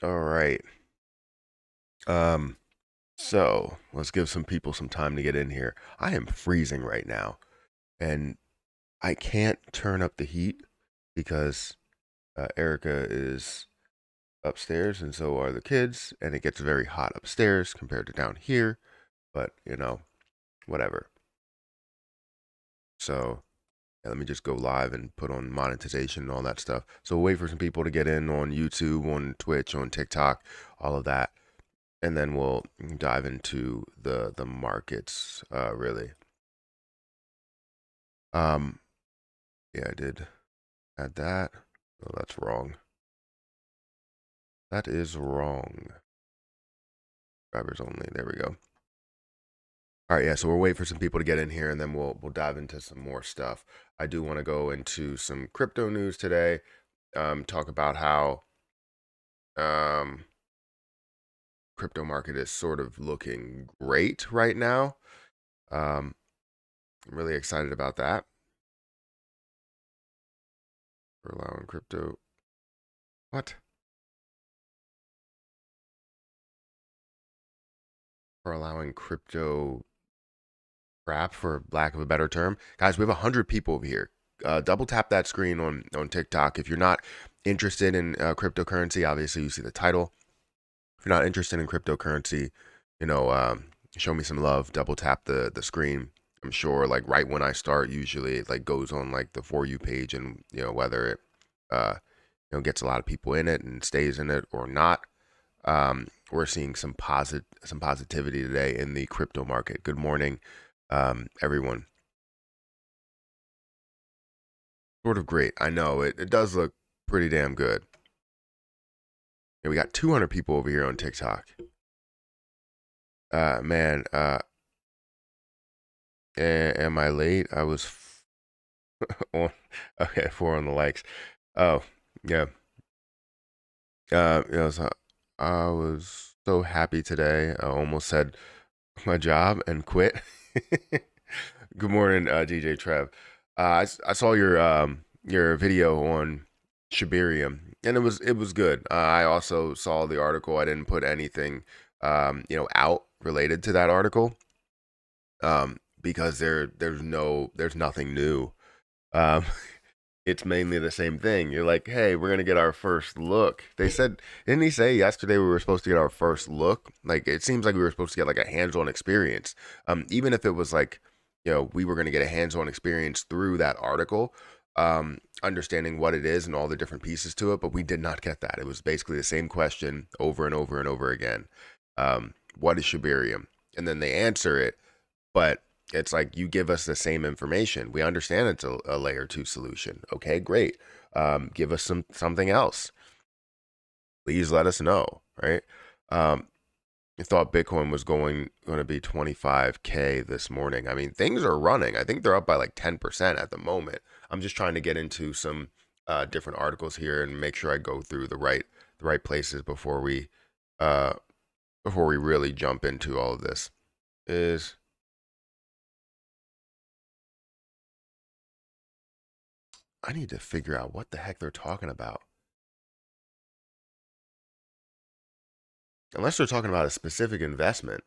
All right. Um, so let's give some people some time to get in here. I am freezing right now, and I can't turn up the heat because Erica is upstairs, and so are the kids, and it gets very hot upstairs compared to down here. But whatever. So yeah, let me just go live and put on monetization and all that stuff. So we'll wait for some people to get in on YouTube, on Twitch, on TikTok, all of that, and then we'll dive into the markets. Really. Um, yeah, I did add that. Oh, that's wrong. That is wrong. Drivers only. There we go. All right, yeah. So we'll wait for some people to get in here, and then we'll dive into some more stuff. I do want to go into some crypto news today. Talk about how um crypto market is sort of looking great right now. I'm really excited about that. For allowing crypto. What? For allowing crypto crap, for lack of a better term. Guys, we have 100 people over here. Double tap that screen on TikTok. If you're not interested in cryptocurrency, obviously you see the title. If you're not interested in cryptocurrency, you know, show me some love. Double tap the screen. I'm sure, like right when I start, usually it like goes on like the For You page, and whether it gets a lot of people in it and stays in it or not. We're seeing some positivity today in the crypto market. Good morning, everyone. Sort of great. I know it does look pretty damn good. And we got 200 people over here on TikTok. Man, am I late? I was on. Okay, 4 on the likes. Oh, yeah. So I was so happy today. I almost said my job and quit. Good morning, DJ Trev. I saw your video on Shibarium, and it was good. I also saw the article. I didn't put anything out related to that article because there's nothing new. Um, it's mainly the same thing. You're like, hey, we're gonna get our first look. They said, didn't he say yesterday we were supposed to get our first look? Like it seems like we were supposed to get like a hands-on experience. Even if it was like, we were gonna get a hands-on experience through that article, understanding what it is and all the different pieces to it, but we did not get that. It was basically the same question over and over and over again. What is Shibarium? And then they answer it, but it's like you give us the same information. We understand it's a layer 2 solution. Okay, great. Give us something else. Please let us know, right? I thought Bitcoin was going to be 25K this morning. I mean, things are running. I think they're up by like 10% at the moment. I'm just trying to get into some different articles here and make sure I go through the right places uh, before we really jump into all of this. Is I need to figure out what the heck they're talking about. Unless they're talking about a specific investment.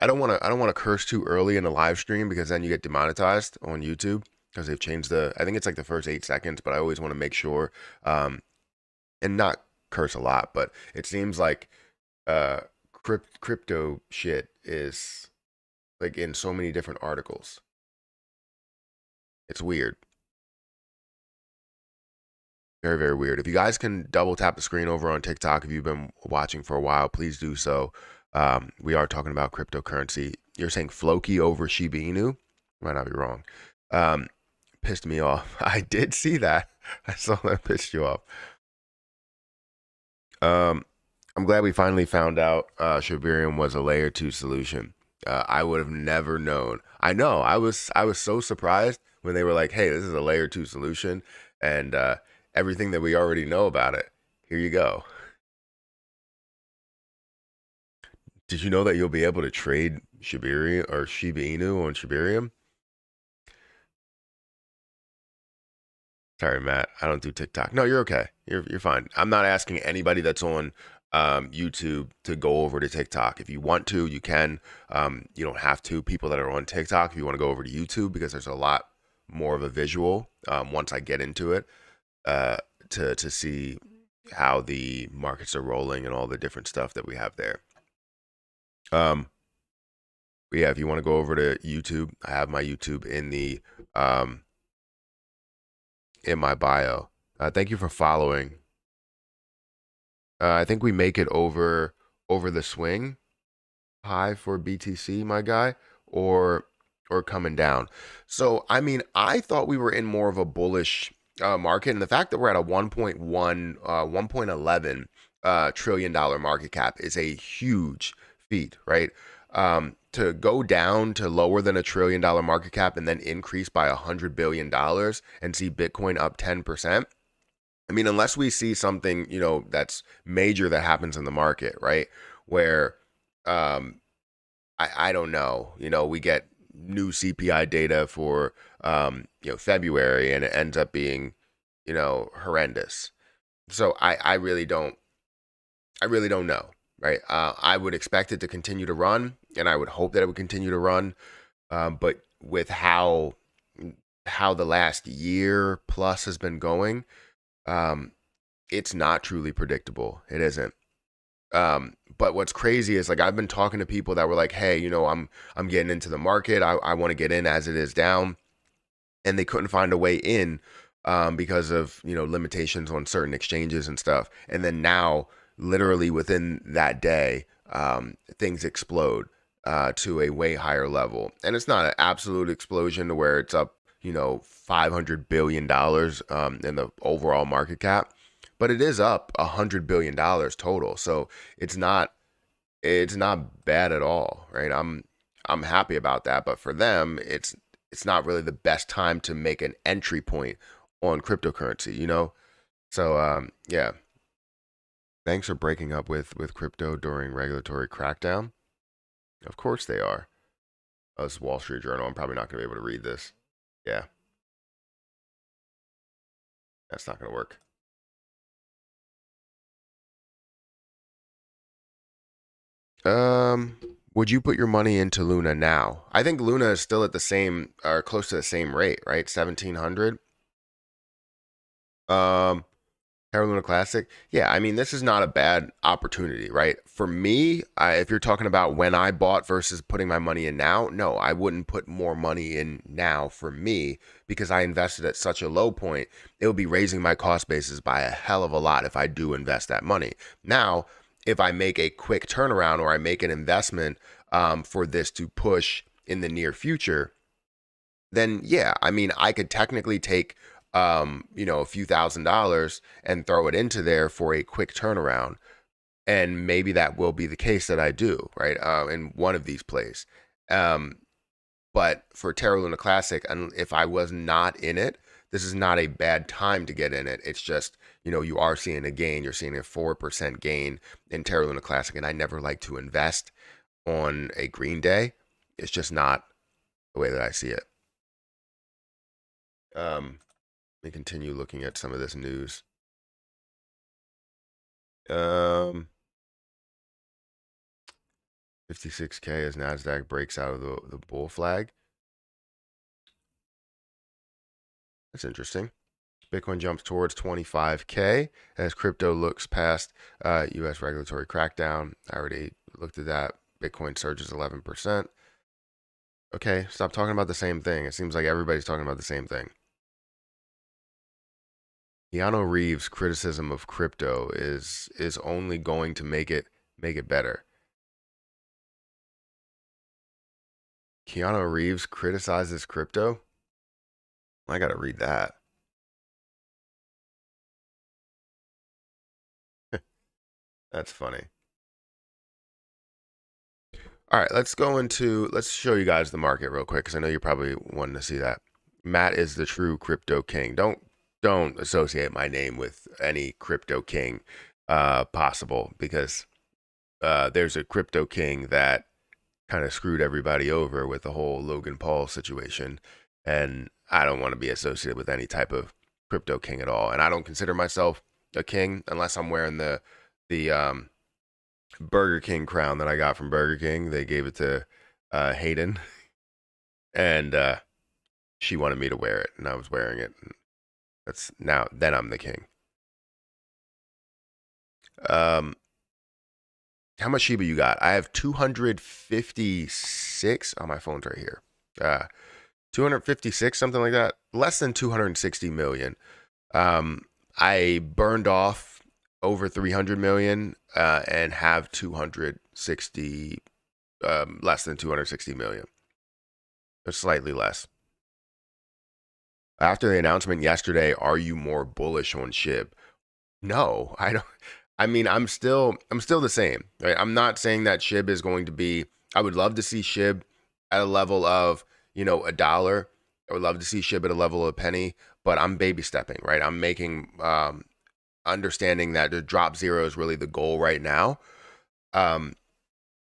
I don't want to curse too early in a live stream because then you get demonetized on YouTube because they've changed I think it's like the first 8 seconds, but I always want to make sure and not curse a lot, but it seems like uh crypto shit is like in so many different articles. It's weird. Very, very weird. If you guys can double tap the screen over on TikTok, if you've been watching for a while, please do so. We are talking about cryptocurrency. You're saying Floki over Shiba Inu? Might not be wrong. Um, Pissed me off. I did see that. I saw that pissed you off. Um, I'm glad we finally found out Shibarium was a layer 2 solution. I would have never known. I know. I was so surprised when they were like, "Hey, this is a layer 2 solution," and everything that we already know about it. Here you go. Did you know that you'll be able to trade Shibarium or Shiba Inu on Shibarium? Sorry, Matt. I don't do TikTok. No, you're okay. You're fine. I'm not asking anybody that's on YouTube to go over to TikTok. If you want to, you can. You don't have to. People that are on TikTok, if you want to go over to YouTube, because there's a lot more of a visual once I get into it uh, to see how the markets are rolling and all the different stuff that we have there. But yeah, if you want to go over to YouTube, I have my YouTube um, in my bio. Thank you for following. I think we make it over the swing high for BTC, my guy, or coming down. So I mean, I thought we were in more of a bullish market, and the fact that we're at a 1.11 trillion dollar market cap is a huge feat, right? To go down to lower than $1 trillion market cap and then increase by $100 billion and see Bitcoin up 10%. I mean, unless we see something, that's major that happens in the market, right? Where I don't know, we get new CPI data for February and it ends up being, horrendous. So I really don't know, right? I would expect it to continue to run, and I would hope that it would continue to run. But with how the last year plus has been going, it's not truly predictable. It isn't. But what's crazy is, like, I've been talking to people that were like, hey, I'm getting into the market. I want to get in as it is down. And they couldn't find a way in because of, limitations on certain exchanges and stuff. And then now, literally within that day, things explode to a way higher level. And it's not an absolute explosion to where it's up, $500 billion in the overall market cap, but it is up $100 billion total. So it's not bad at all, right? I'm happy about that, but for them, it's not really the best time to make an entry point on cryptocurrency, So yeah, banks are breaking up with crypto during regulatory crackdown. Of course they are. Oh, it's Wall Street Journal. I'm probably not going to be able to read this. Yeah, that's not going to work. Would you put your money into Luna now? I think Luna is still at the same or close to the same rate, right? 1700. Um, Terra Luna Classic. Yeah, I mean, this is not a bad opportunity, right? For me, if you're talking about when I bought versus putting my money in now, no, I wouldn't put more money in now for me because I invested at such a low point. It would be raising my cost basis by a hell of a lot if I do invest that money. Now, if I make a quick turnaround or I make an investment for this to push in the near future, then yeah, I mean, I could technically take a few $1,000s and throw it into there for a quick turnaround. And maybe that will be the case that I do, right? In one of these plays. But for Terra Luna Classic, and if I was not in it, this is not a bad time to get in it. It's just, you are seeing a gain. You're seeing a 4% gain in Terra Luna Classic. And I never like to invest on a green day. It's just not the way that I see it. Let me continue looking at some of this news. 56K as NASDAQ breaks out of the bull flag. That's interesting. Bitcoin jumps towards 25K as crypto looks past U.S. regulatory crackdown. I already looked at that. Bitcoin surges 11%. Okay, stop talking about the same thing. It seems like everybody's talking about the same thing. Keanu Reeves' criticism of crypto is only going to make it better. Keanu Reeves criticizes crypto? I gotta read that. That's funny. All right, let's show you guys the market real quick because I know you're probably wanting to see that. Matt is the true crypto king. Don't associate my name with any crypto king possible because there's a crypto king that kind of screwed everybody over with the whole Logan Paul situation, and I don't want to be associated with any type of crypto king at all. And I don't consider myself a king unless I'm wearing the Burger King crown that I got from Burger King. They gave it to Hayden, and she wanted me to wear it, and I was wearing it. That's now. Then I'm the king. Um, how much Shiba you got? I have 256. Oh, my phone's right here. 256, something like that. Less than 260 million. I burned off over 300 million and have 260, less than 260 million. Or slightly less. After the announcement yesterday, are you more bullish on SHIB? No, I don't. I mean, I'm still the same. Right? I'm not saying that SHIB is going to be. I would love to see SHIB at a level of a dollar. I would love to see SHIB at a level of a penny, but I'm baby stepping. Right? I'm making understanding that the drop zero is really the goal right now. And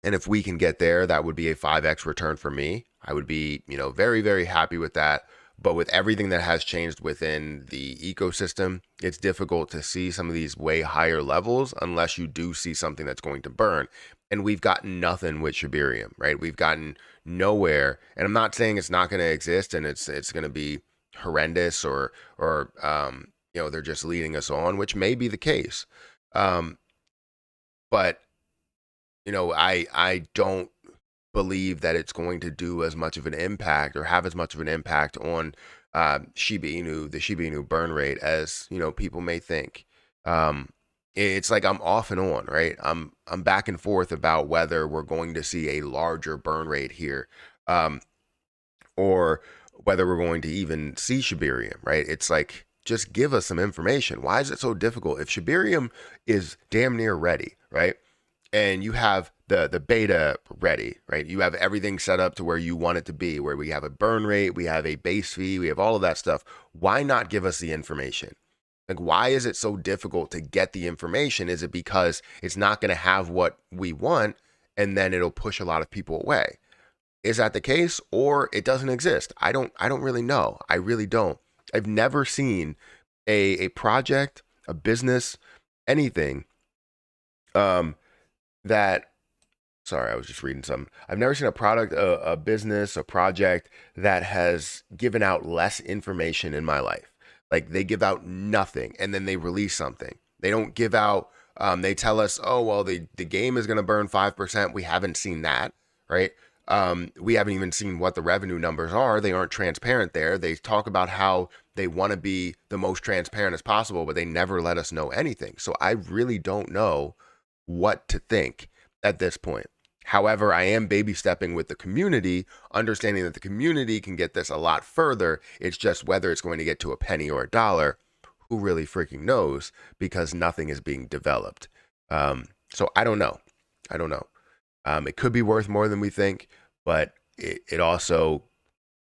if we can get there, that would be a 5x return for me. I would be, very, very happy with that. But with everything that has changed within the ecosystem, it's difficult to see some of these way higher levels unless you do see something that's going to burn. And we've gotten nothing with Shibarium, right? We've gotten nowhere. And I'm not saying it's not going to exist and it's going to be horrendous or they're just leading us on, which may be the case. But I don't believe that it's going to do as much of an impact or have as much of an impact on Shiba Inu, the Shiba Inu burn rate as people may think. It's like I'm off and on, right? I'm back and forth about whether we're going to see a larger burn rate here, or whether we're going to even see Shibarium, right? It's like, just give us some information. Why is it so difficult? If Shibarium is damn near ready, right? And you have the beta ready, right? You have everything set up to where you want it to be, where we have a burn rate, we have a base fee, we have all of that stuff. Why not give us the information? Like, why is it so difficult to get the information? Is it because it's not going to have what we want and then it'll push a lot of people away? Is that the case, or it doesn't exist? I don't really know. I really don't. I've never seen a project, a business, anything that, sorry, I was just reading something. I've never seen a product, a business, a project that has given out less information in my life. Like, they give out nothing and then they release something. They don't give out, they tell us, oh, well, the game is going to burn 5%. We haven't seen that, right? We haven't even seen what the revenue numbers are. They aren't transparent there. They talk about how they want to be the most transparent as possible, but they never let us know anything. So I really don't know what to think at this point. However, I am baby stepping with the community, understanding that the community can get this a lot further. It's just whether it's going to get to a penny or a dollar, who really freaking knows, because nothing is being developed. So I don't know. It could be worth more than we think, but it also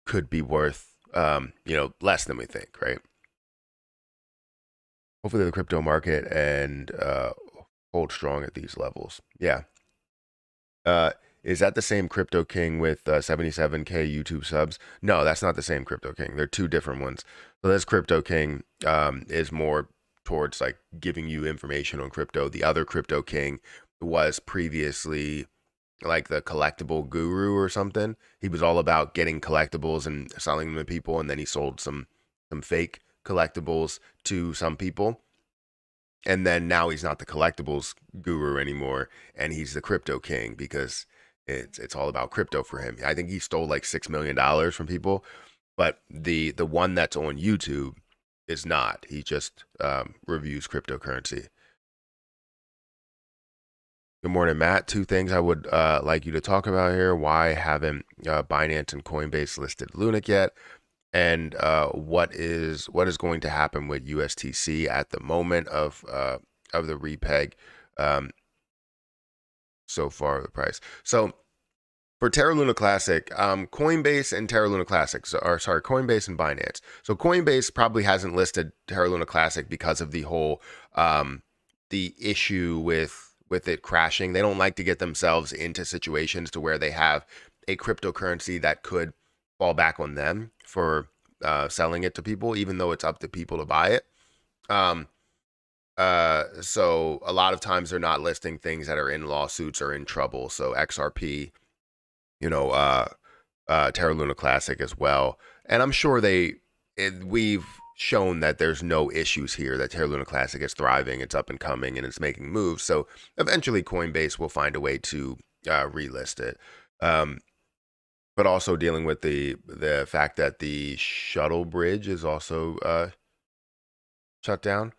could be worth less than we think, right? Hopefully the crypto market and hold strong at these levels. Yeah. Is that the same Crypto King with 77K YouTube subs? No, that's not the same Crypto King. They're two different ones. So this Crypto King is more towards like giving you information on crypto. The other Crypto King was previously like the collectible guru or something. He was all about getting collectibles and selling them to people, and then he sold some fake collectibles to some people. And then now he's not the collectibles guru anymore, and he's the Crypto King because it's all about crypto for him. I think he stole like $6 million from people, but the one that's on YouTube is not. He just reviews cryptocurrency. Good morning, Matt. Two things I would like you to talk about here. Why haven't Binance and Coinbase listed LUNC yet? And what is going to happen with USTC at the moment of the repeg so far, the price. So for Terra Luna Classic, Coinbase and Terra Luna Classic, Coinbase and Binance. So Coinbase probably hasn't listed Terra Luna Classic because of the whole the issue with it crashing. They don't like to get themselves into situations to where they have a cryptocurrency that could fall back on them for selling it to people, even though it's up to people to buy it. So a lot of times they're not listing things that are in lawsuits or in trouble. So XRP, you know, Terra Luna Classic as well. And I'm sure we've shown that there's no issues here, that Terra Luna Classic is thriving, it's up and coming, and it's making moves. So eventually Coinbase will find a way to relist it. But also dealing with the fact that the shuttle bridge is also shut down.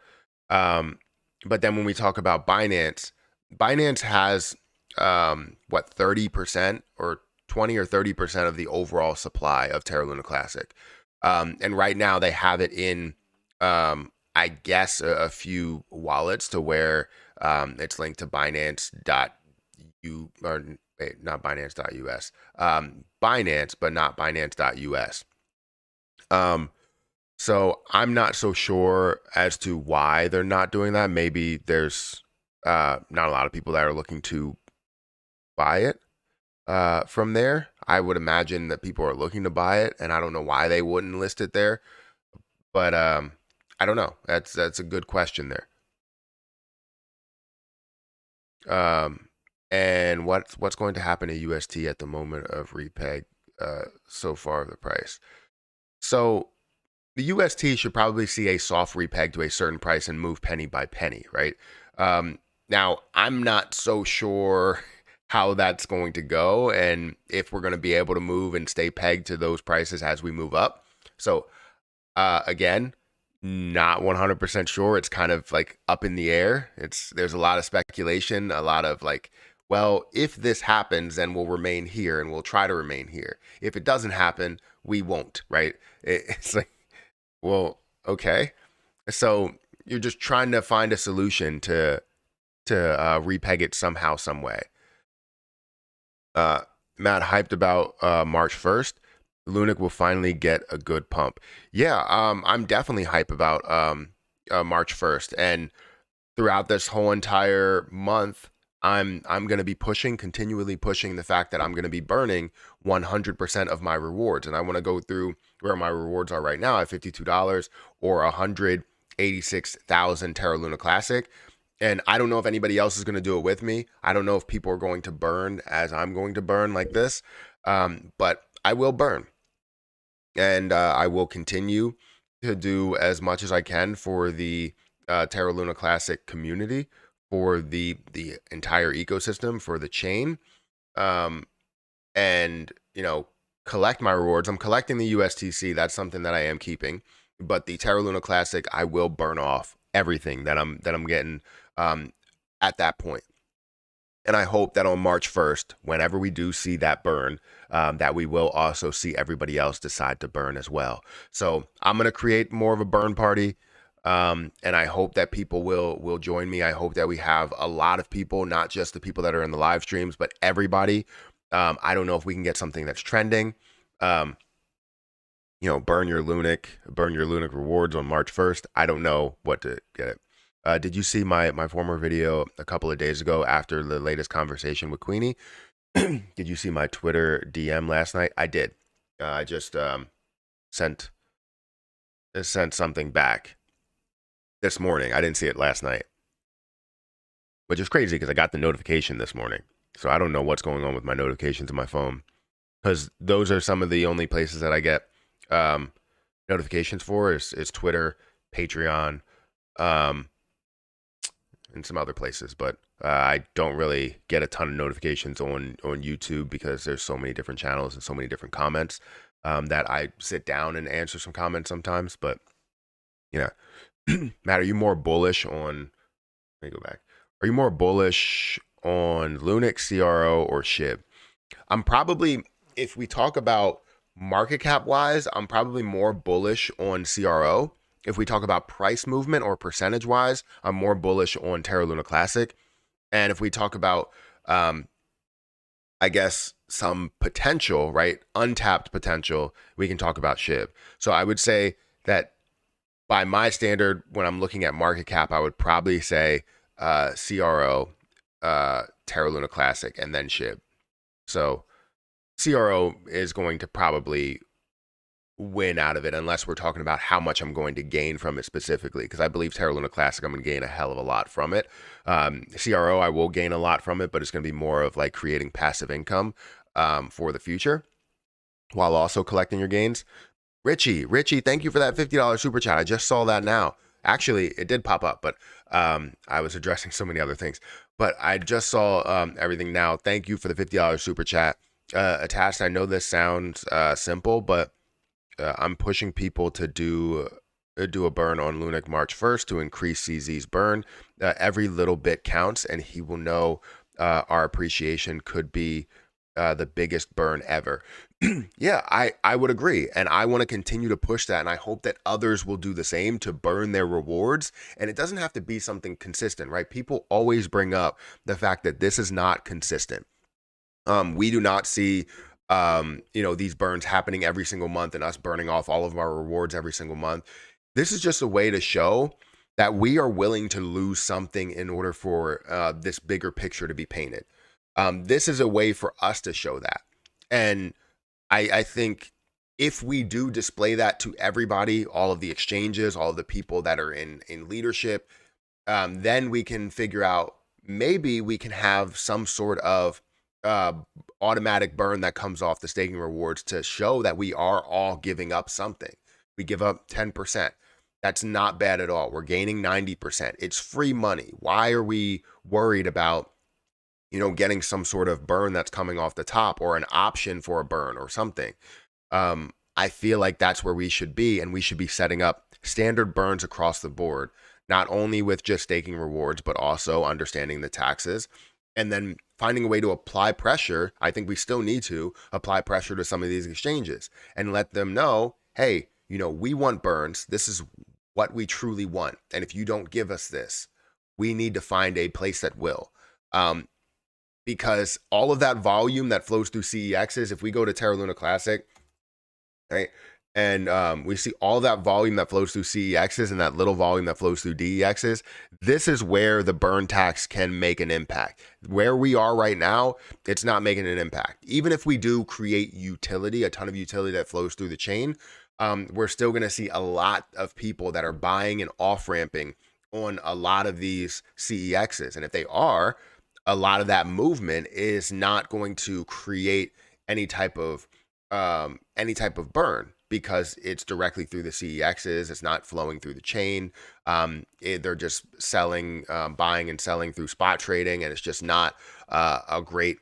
But then when we talk about Binance, Binance has what, 30% or 20 or 30% of the overall supply of Terra Luna Classic. And right now they have it in, I guess, a few wallets to where it's linked to Binance.u, or wait, not Binance.us, Binance, but not Binance.us. So I'm not so sure as to why they're not doing that. Maybe there's not a lot of people that are looking to buy it from there. I would imagine that people are looking to buy it, and I don't know why they wouldn't list it there. But I don't know. That's a good question there. And what's going to happen to UST at the moment of repeg so far of the price? So the UST should probably see a soft repeg to a certain price and move penny by penny, right? Now, I'm not so sure how that's going to go and if we're going to be able to move and stay pegged to those prices as we move up. So, again, not 100% sure. It's kind of like up in the air. There's a lot of speculation, a lot of like, well, if this happens, then we'll remain here and we'll try to remain here. If it doesn't happen, we won't, right? It's like, well, okay. So you're just trying to find a solution to repeg it somehow, some way. Matt hyped about March 1st. LUNC will finally get a good pump. Yeah, I'm definitely hype about March 1st, and throughout this whole entire month, I'm going to be continually pushing the fact that I'm going to be burning 100% of my rewards, and I want to go through where my rewards are right now at $52 or 186,000 Terra Luna Classic. And I don't know if anybody else is going to do it with me. I don't know if people are going to burn as I'm going to burn like this, but I will burn, and I will continue to do as much as I can for the Terra Luna Classic community, for the entire ecosystem, for the chain, and collect my rewards. I'm collecting the USTC. That's something that I am keeping, but the Terra Luna Classic, I will burn off everything that I'm getting at that point. And I hope that on March 1st, whenever we do see that burn, that we will also see everybody else decide to burn as well. So I'm going to create more of a burn party. And I hope that people will join me. I hope that we have a lot of people, not just the people that are in the live streams, but everybody. I don't know if we can get something that's trending. Burn your LUNC rewards on March 1st. I don't know what to get it. Did you see my former video a couple of days ago after the latest conversation with Queenie? Did you see my Twitter DM last night? I did. I just sent something back this morning. I didn't see it last night, which is crazy because I got the notification this morning. So I don't know what's going on with my notifications on my phone, because those are some of the only places that I get notifications for is Twitter, Patreon, and some other places, but I don't really get a ton of notifications on YouTube because there's so many different channels and so many different comments that I sit down and answer some comments sometimes. But yeah, Matt, are you more bullish on? Let me go back. Are you more bullish on LUNC, CRO, or SHIB? I'm probably, if we talk about market cap wise, I'm probably more bullish on CRO. If we talk about price movement or percentage wise, I'm more bullish on Terra Luna Classic. And if we talk about, I guess, some potential, right, untapped potential, we can talk about SHIB. So I would say that by my standard, when I'm looking at market cap, I would probably say CRO, Terra Luna Classic, and then SHIB. So CRO is going to probably win out of it unless we're talking about how much I'm going to gain from it specifically. Because I believe Terra Luna Classic, I'm going to gain a hell of a lot from it. CRO, I will gain a lot from it, but it's going to be more of like creating passive income for the future while also collecting your gains. Richie, thank you for that $50 super chat. I just saw that now. Actually, it did pop up, but I was addressing so many other things. But I just saw everything now. Thank you for the $50 super chat. Attached, I know this sounds simple, but I'm pushing people to do a burn on Lunic March 1st to increase CZ's burn. Every little bit counts, and he will know our appreciation could be the biggest burn ever. Yeah, I would agree. And I want to continue to push that. And I hope that others will do the same to burn their rewards. And it doesn't have to be something consistent, right? People always bring up the fact that this is not consistent. We do not see, these burns happening every single month and us burning off all of our rewards every single month. This is just a way to show that we are willing to lose something in order for this bigger picture to be painted. This is a way for us to show that. And I think if we do display that to everybody, all of the exchanges, all of the people that are in leadership, then we can figure out, maybe we can have some sort of automatic burn that comes off the staking rewards to show that we are all giving up something. We give up 10%. That's not bad at all. We're gaining 90%. It's free money. Why are we worried about, getting some sort of burn that's coming off the top, or an option for a burn or something? I feel like that's where we should be, and we should be setting up standard burns across the board, not only with just staking rewards, but also understanding the taxes, and then finding a way to apply pressure. I think we still need to apply pressure to some of these exchanges and let them know, hey, we want burns. This is what we truly want. And if you don't give us this, we need to find a place that will. Because all of that volume that flows through CEXs, if we go to Terra Luna Classic, right, and we see all that volume that flows through CEXs and that little volume that flows through DEXs, this is where the burn tax can make an impact. Where we are right now, it's not making an impact. Even if we do create utility, a ton of utility that flows through the chain, we're still going to see a lot of people that are buying and off-ramping on a lot of these CEXs. And if they are, a lot of that movement is not going to create any type of burn, because it's directly through the CEXs. It's not flowing through the chain. They're just selling, buying and selling through spot trading, and it's just not a great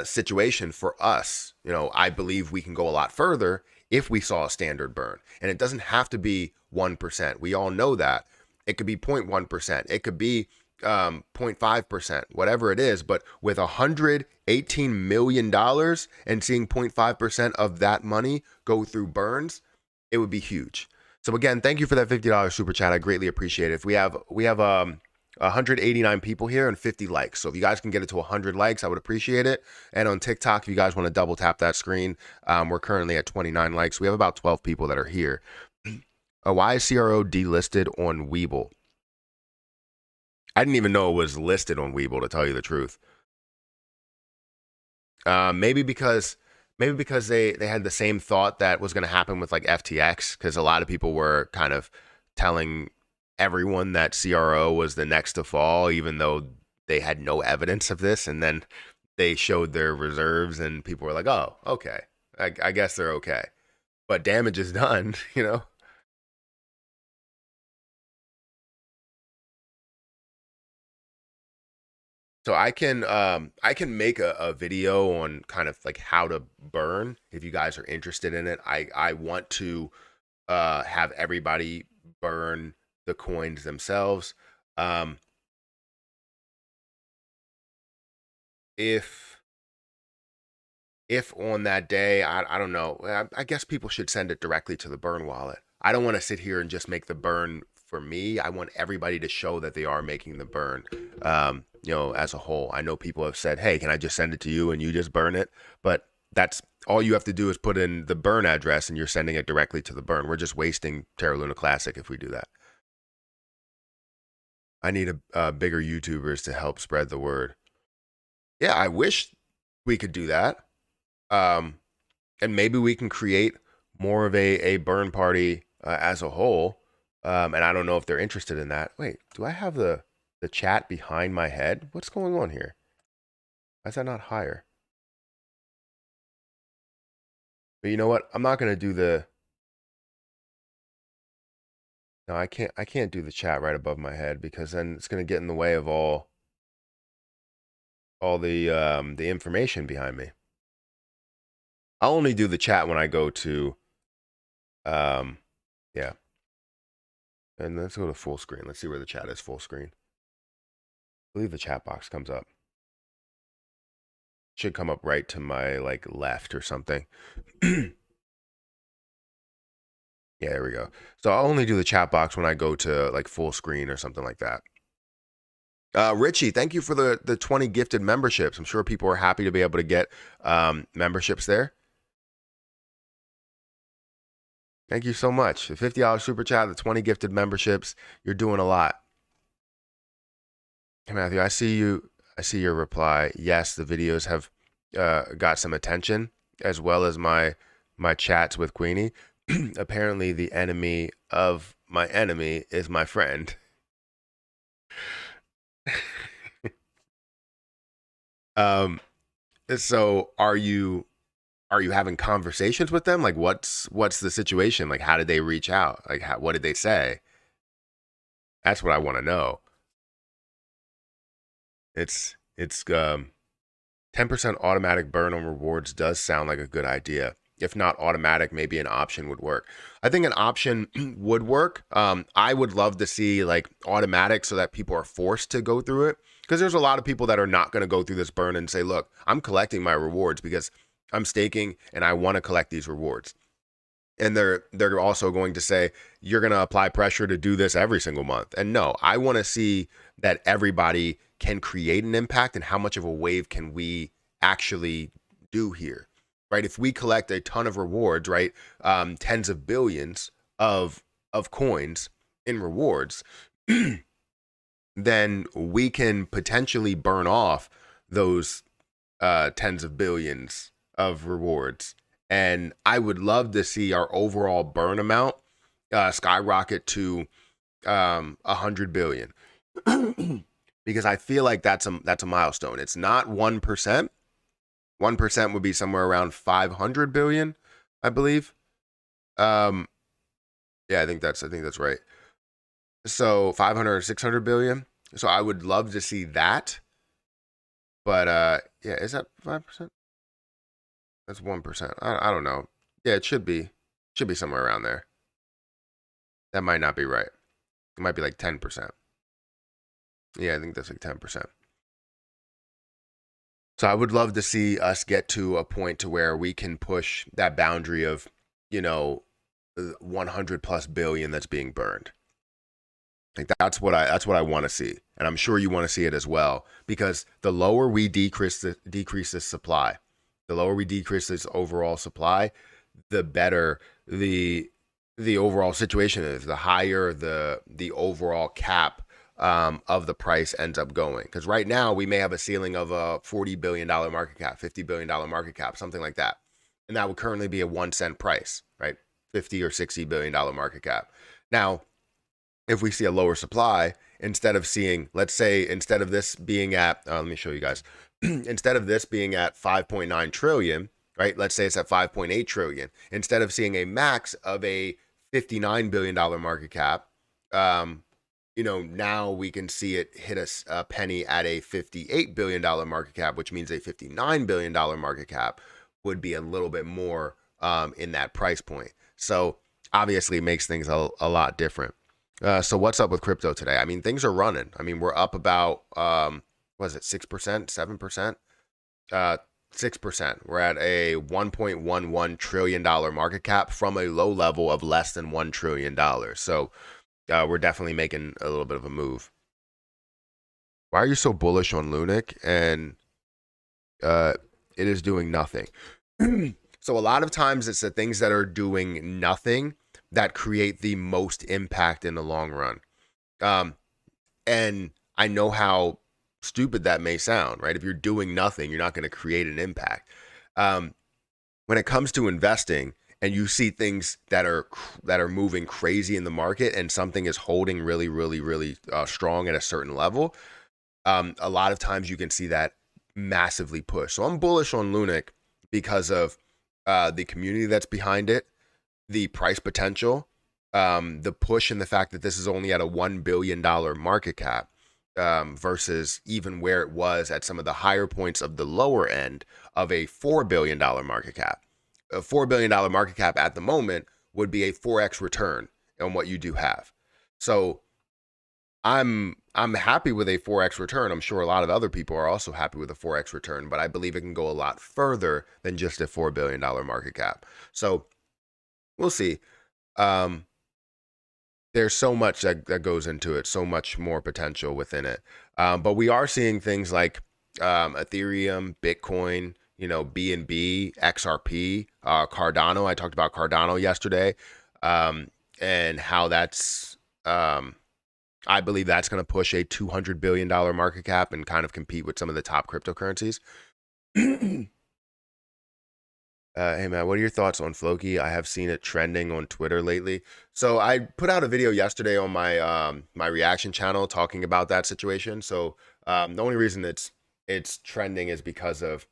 situation for us. I believe we can go a lot further if we saw a standard burn, and it doesn't have to be 1%. We all know that. It could be 0.1%. It could be 0.5%, whatever it is. But with $118 million and seeing 0.5% of that money go through burns, it would be huge. So again, thank you for that $50 super chat. I greatly appreciate it. If we have 189 people here and 50 likes. So if you guys can get it to 100 likes, I would appreciate it. And on TikTok, if you guys want to double tap that screen, we're currently at 29 likes. We have about 12 people that are here. Why is CRO delisted on Webull? I didn't even know it was listed on Webull, to tell you the truth. Maybe because they had the same thought that was going to happen with like FTX, because a lot of people were kind of telling everyone that CRO was the next to fall, even though they had no evidence of this. And then they showed their reserves and people were like, oh, okay, I guess they're okay. But damage is done, So I can make a video on kind of like how to burn if you guys are interested in it. I want to have everybody burn the coins themselves. If on that day, I don't know, I guess people should send it directly to the burn wallet. I don't want to sit here and just make the burn for me. I want everybody to show that they are making the burn, as a whole. I know people have said, hey, can I just send it to you and you just burn it? But that's all you have to do is put in the burn address and you're sending it directly to the burn. We're just wasting Terra Luna Classic if we do that. I need bigger YouTubers to help spread the word. Yeah, I wish we could do that. And maybe we can create more of a burn party as a whole. And I don't know if they're interested in that. Wait, do I have the chat behind my head? What's going on here? Why is that not higher? But you know what? I'm not gonna do the. No, I can't do the chat right above my head because then it's gonna get in the way of all the information behind me. I'll only do the chat when I go to yeah. And let's go to full screen. Let's see where the chat is full screen. I believe the chat box comes up. Should come up right to my like left or something. Yeah, there we go. So I'll only do the chat box when I go to like full screen or something like that. Richie, thank you for the 20 gifted memberships. I'm sure people are happy to be able to get memberships there. Thank you so much. The $50 super chat, the 20 gifted memberships. You're doing a lot. Hey, Matthew, I see you. I see your reply. Yes, the videos have got some attention, as well as my chats with Queenie. Apparently, the enemy of my enemy is my friend. So are you having conversations with them? Like, what's the situation? Like, how did they reach out? Like, what did they say? That's what I want to know. It's 10% automatic burn on rewards does sound like a good idea. If not automatic, maybe an option would work. I think an option would work. I would love to see like automatic so that people are forced to go through it. Because there's a lot of people that are not going to go through this burn and say, look, I'm collecting my rewards because I'm staking and I want to collect these rewards. And they're also going to say, you're going to apply pressure to do this every single month. And no, I want to see that everybody can create an impact and how much of a wave can we actually do here, right? If we collect a ton of rewards, right, tens of billions of coins in rewards, then we can potentially burn off those tens of billions of rewards. And I would love to see our overall burn amount skyrocket to 100 billion. Because I feel like that's a milestone. It's not 1%. 1% would be somewhere around 500 billion, I believe. Yeah, I think that's right. So 500 or 600 billion. So I would love to see that. But yeah, is that 5%? That's 1%. I don't know. Yeah, it should be somewhere around there. That might not be right. It might be like 10%. Yeah, I think that's like 10%. So I would love to see us get to a point to where we can push that boundary of, 100 plus billion that's being burned. Like that's what I want to see, and I'm sure you want to see it as well. Because the lower we decrease this supply, the lower we decrease this overall supply, the better the overall situation is. The higher the overall cap of the price ends up going. Because right now we may have a ceiling of a $40 billion market cap, $50 billion market cap, something like that, and that would currently be a 1 cent price, right? 50 or 60 billion dollar market cap. Now, if we see a lower supply, instead of seeing, let's say, instead of this being at, let me show you guys, instead of this being at 5.9 trillion, right? Let's say it's at 5.8 trillion. Instead of seeing a max of a $59 billion market cap, now we can see it hit a penny at a $58 billion market cap, which means a $59 billion market cap would be a little bit more in that price point. So obviously it makes things a lot different. So what's up with crypto today? I mean, things are running. I mean, we're up about, was it 6%, 7%? 6%. We're at a $1.11 trillion market cap from a low level of less than $1 trillion. So we're definitely making a little bit of a move. Why are you so bullish on LUNC? And it is doing nothing. So a lot of times it's the things that are doing nothing that create the most impact in the long run. And I know how stupid that may sound, right? If you're doing nothing, you're not going to create an impact. When it comes to investing and you see things that are moving crazy in the market, and something is holding really, really, really strong at a certain level, a lot of times you can see that massively push. So I'm bullish on LUNC because of the community that's behind it, the price potential, the push, and the fact that this is only at a $1 billion market cap, versus even where it was at some of the higher points of the lower end of a $4 billion market cap. A $4 billion market cap at the moment would be a 4x return on what you do have. So I'm happy with a 4x return. I'm sure a lot of other people are also happy with a 4x return, but I believe it can go a lot further than just a $4 billion market cap. So we'll see. There's so much that goes into it, so much more potential within it. But we are seeing things like Ethereum, Bitcoin, BNB, XRP, Cardano. I talked about Cardano yesterday, and how that's, I believe that's going to push a $200 billion market cap and kind of compete with some of the top cryptocurrencies. Hey man, what are your thoughts on Floki? I have seen it trending on Twitter lately. So I put out a video yesterday on my my reaction channel talking about that situation. So the only reason it's trending is because of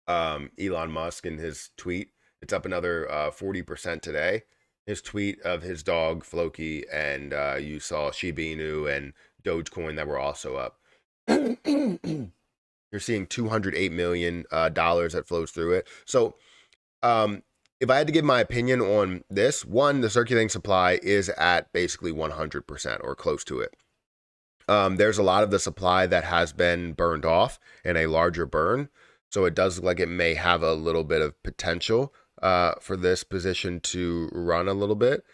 Elon Musk and his tweet. It's up another 40% today. His tweet of his dog Floki, and you saw Shiba Inu and Dogecoin that were also up. You're seeing $208 million that flows through it. So if I had to give my opinion on this, one, the circulating supply is at basically 100% or close to it. There's a lot of the supply that has been burned off in a larger burn. So it does look like it may have a little bit of potential for this position to run a little bit.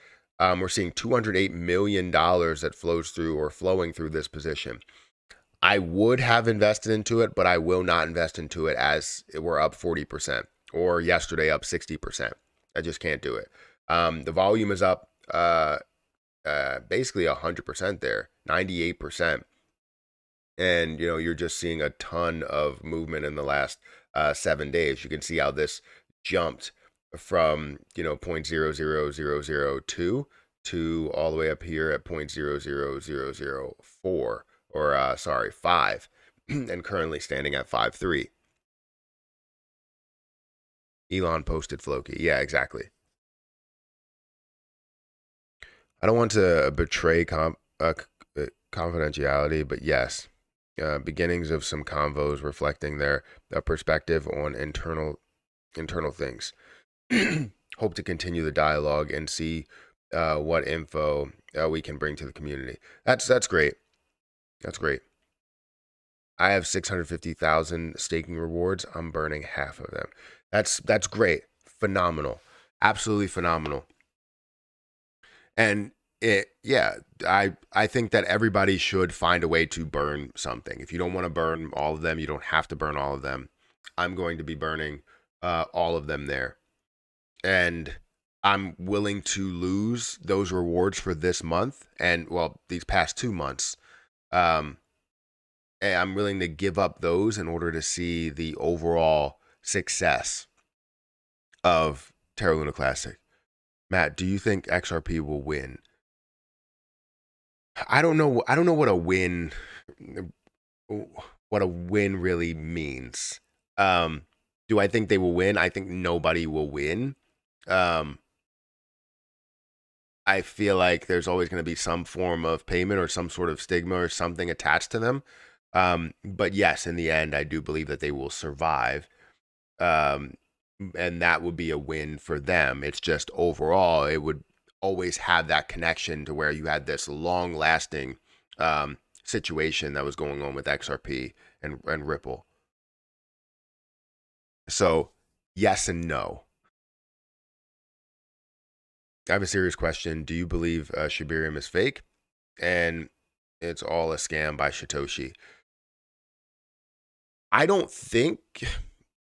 We're seeing $208 million that flows through or flowing through this position. I would have invested into it, but I will not invest into it as we're up 40% or yesterday up 60%. I just can't do it. The volume is up basically 100% there, 98%. And, you're just seeing a ton of movement in the last 7 days. You can see how this jumped from, 0.00002 to all the way up here at 0.00004. Or 5, and currently standing at 5.3. Elon posted Floki. Yeah, exactly. I don't want to betray confidentiality, but yes, beginnings of some convos reflecting their perspective on internal things. Hope to continue the dialogue and see what info we can bring to the community. That's great. That's great. I have 650,000 staking rewards. I'm burning half of them. That's great. Phenomenal. Absolutely phenomenal. And I think that everybody should find a way to burn something. If you don't want to burn all of them, you don't have to burn all of them. I'm going to be burning all of them there. And I'm willing to lose those rewards for this month and, well, these past 2 months. And I'm willing to give up those in order to see the overall success of Terra Luna Classic. Matt, do you think XRP will win? I don't know what a win really means. Do I think they will win? I think nobody will win. I feel like there's always going to be some form of payment or some sort of stigma or something attached to them. But yes, in the end, I do believe that they will survive. And that would be a win for them. It's just overall, it would always have that connection to where you had this long lasting situation that was going on with XRP and Ripple. So yes and no. I have a serious question. Do you believe Shibarium is fake and it's all a scam by Satoshi? I don't think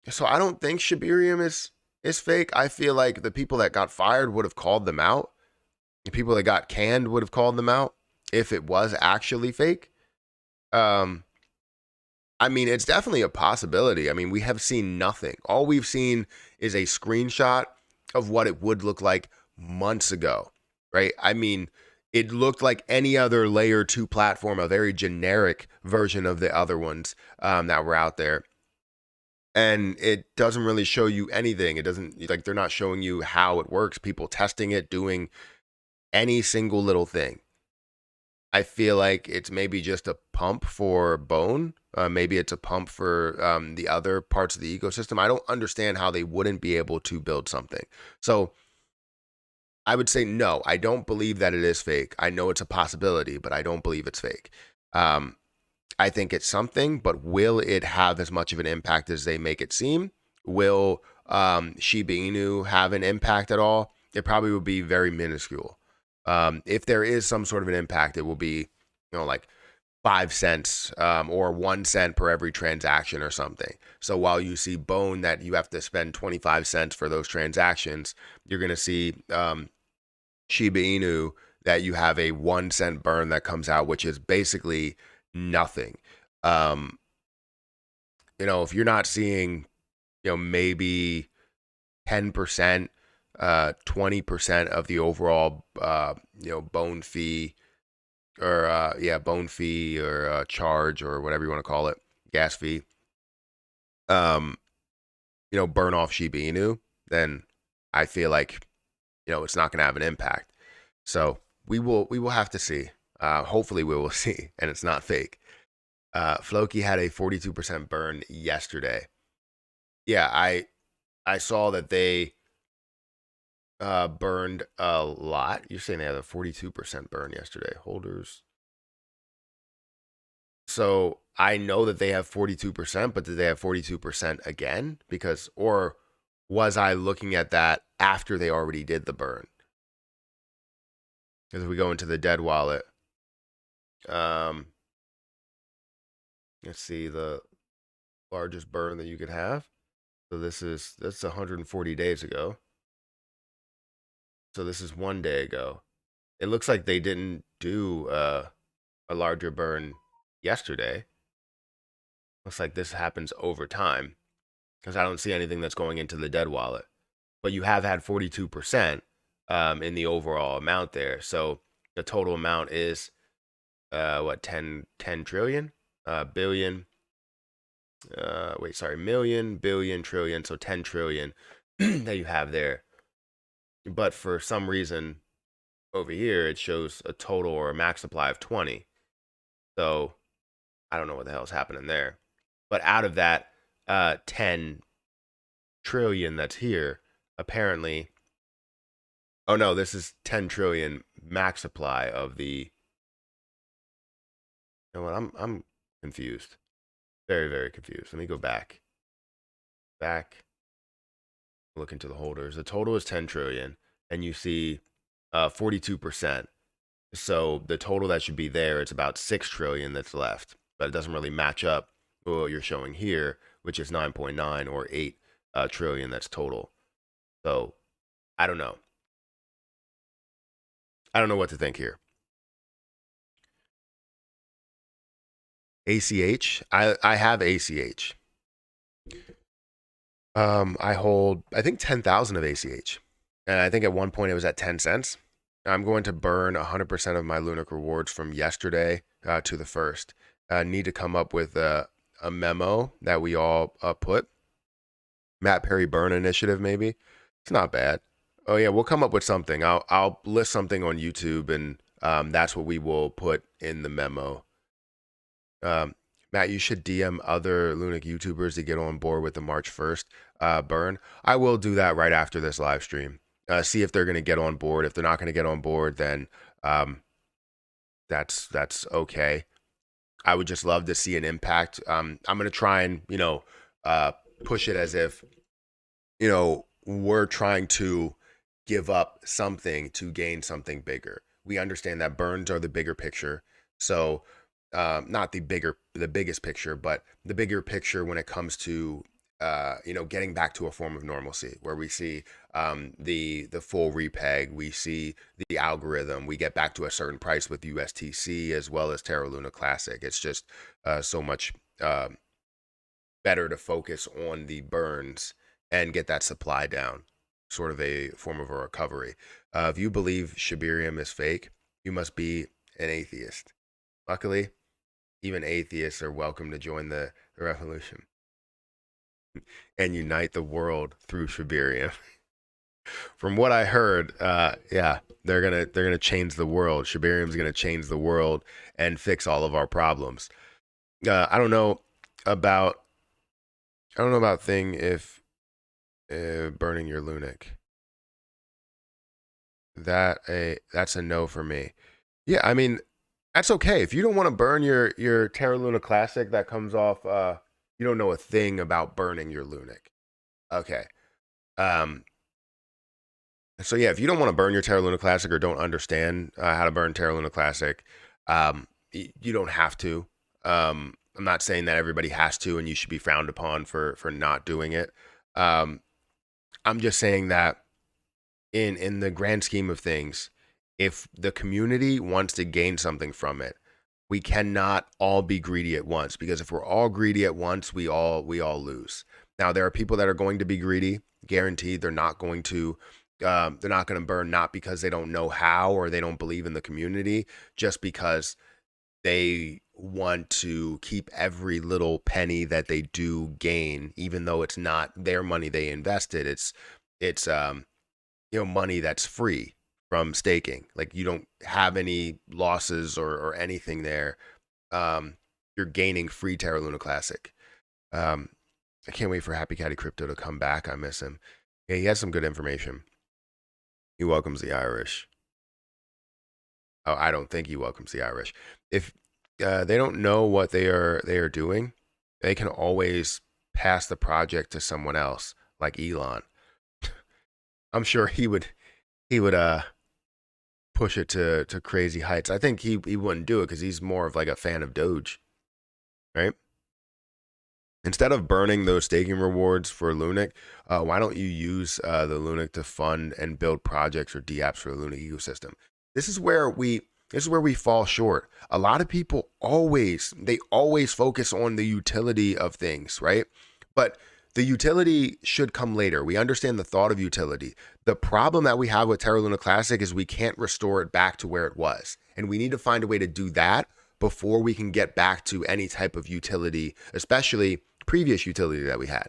Shibarium is fake. I feel like the people that got fired would have called them out. The people that got canned would have called them out if it was actually fake. I mean, it's definitely a possibility. I mean, we have seen nothing. All we've seen is a screenshot of what it would look like months ago, right? I mean, it looked like any other layer 2 platform, a very generic version of the other ones that were out there. And it doesn't really show you anything. It doesn't, like, they're not showing you how it works, people testing it, doing any single little thing. I feel like it's maybe just a pump for Bone. Maybe it's a pump for the other parts of the ecosystem. I don't understand how they wouldn't be able to build something. So I would say no. I don't believe that it is fake. I know it's a possibility, but I don't believe it's fake. I think it's something, but will it have as much of an impact as they make it seem? Will Shiba Inu have an impact at all? It probably would be very minuscule. If there is some sort of an impact, it will be, like 5 cents or 1 cent per every transaction or something. So while you see Bone that you have to spend 25 cents for those transactions, you're going to see Shiba Inu that you have a 1 cent burn that comes out, which is basically nothing. If you're not seeing, maybe 10%, 20% of the overall, bone fee or, bone fee or charge or whatever you want to call it, gas fee, burn off Shiba Inu, then I feel like, it's not going to have an impact. So we will have to see. Hopefully we will see, and it's not fake. Floki had a 42% burn yesterday. Yeah, I saw that they burned a lot. You're saying they had a 42% burn yesterday. Holders. So I know that they have 42%, but did they have 42% again? Or was I looking at that after they already did the burn? Because if we go into the dead wallet, let's see the largest burn that you could have. So that's 140 days ago. So this is 1 day ago. It looks like they didn't do a larger burn yesterday. Looks like this happens over time because I don't see anything that's going into the dead wallet. But you have had 42% in the overall amount there. So the total amount is 10 trillion, billion. Million, billion, trillion. So 10 trillion that you have there. But for some reason over here, it shows a total or a max supply of 20. So I don't know what the hell is happening there. But out of that 10 trillion that's here, apparently, oh no, this is 10 trillion max supply of the, you know what, I'm confused. Very, very confused. Let me go back. Look into the holders. The total is 10 trillion, and you see 42%. So the total that should be there, it's about 6 trillion that's left, but it doesn't really match up with what you're showing here, which is 9.9 or 8 trillion that's total. So I don't know. I don't know what to think here. ACH, I have ACH. I hold, I think 10,000 of ACH, and I think at one point it was at 10 cents. I'm going to burn 100% of my LUNC rewards from yesterday to the 1st. Need to come up with a memo that we all put. Matt Perry Burn Initiative, maybe. It's not bad. Oh yeah, we'll come up with something. I'll list something on YouTube, and that's what we will put in the memo. Matt, you should DM other LUNC YouTubers to get on board with the March 1st burn. I will do that right after this live stream. See if they're going to get on board. If they're not going to get on board, then that's okay. I would just love to see an impact. I'm going to try and, push it as if, we're trying to give up something to gain something bigger. We understand that burns are the bigger picture. So not the biggest picture, but the bigger picture when it comes to getting back to a form of normalcy where we see the full repeg, we see the algorithm, we get back to a certain price with USTC as well as Terra Luna Classic. It's just so much better to focus on the burns and get that supply down. sort of a form of a recovery. If you believe Shibarium is fake, you must be an atheist. Luckily, even atheists are welcome to join the revolution and unite the world through Shibarium. From what I heard, yeah, they're gonna change the world. Shibarium's gonna change the world and fix all of our problems. I don't know about thing if burning your LUNC. That's a no for me. Yeah, I mean that's okay if you don't want to burn your Terra Luna Classic that comes off. You don't know a thing about burning your LUNC. Okay. Um, So yeah, if you don't want to burn your Terra Luna Classic or don't understand how to burn Terra Luna Classic, you don't have to. I'm not saying that everybody has to, and you should be frowned upon for not doing it. Um, I'm just saying that in the grand scheme of things, if the community wants to gain something from it, we cannot all be greedy at once, because if we're all greedy at once, we all lose. Now there are people that are going to be greedy, guaranteed. They're not going to burn, not because they don't know how or they don't believe in the community, just because they want to keep every little penny that they do gain, even though it's not their money they invested. It's money that's free from staking. Like you don't have any losses or anything there. You're gaining free Terra Luna Classic. I can't wait for Happy Caddy Crypto to come back. I miss him. Yeah, he has some good information. He welcomes the Irish. Oh, I don't think he welcomes the Irish. If they don't know what they are doing, they can always pass the project to someone else, like Elon. I'm sure he would push it to crazy heights. I think he wouldn't do it because he's more of like a fan of Doge, right? Instead of burning those staking rewards for LUNC, why don't you use the LUNC to fund and build projects or dApps for the LUNC ecosystem? This is where we fall short. A lot of people always focus on the utility of things, right? But the utility should come later. We understand the thought of utility. The problem that we have with Terra Luna Classic is we can't restore it back to where it was. And we need to find a way to do that before we can get back to any type of utility, especially previous utility that we had.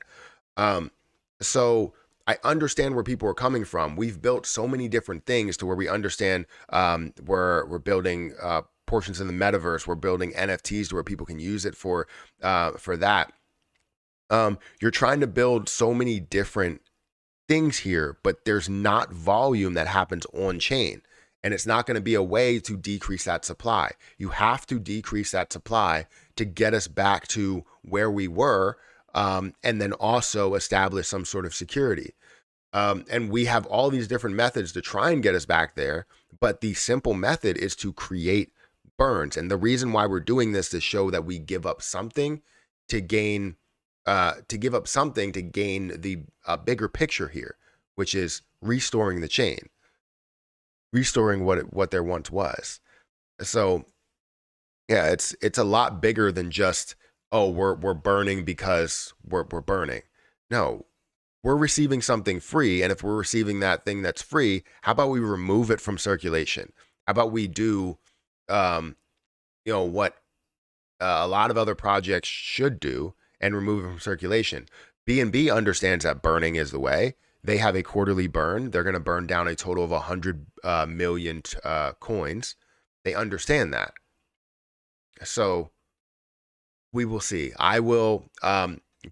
So I understand where people are coming from. We've built so many different things to where we understand we're building portions in the metaverse. We're building NFTs to where people can use it for that. You're trying to build so many different things here, but there's not volume that happens on chain. And it's not going to be a way to decrease that supply. You have to decrease that supply to get us back to where we were, and then also establish some sort of security. And we have all these different methods to try and get us back there. But the simple method is to create burns. And the reason why we're doing this is to show that we give up something to gain the bigger picture here, which is restoring the chain, restoring what there once was. So yeah, it's a lot bigger than just, oh, we're burning because we're burning. No, we're receiving something free, and if we're receiving that thing that's free, how about we remove it from circulation? How about we do what a lot of other projects should do and remove it from circulation? BNB understands that burning is the way. They have a quarterly burn. They're going to burn down a total of 100 million coins. They understand that. So we will see. I will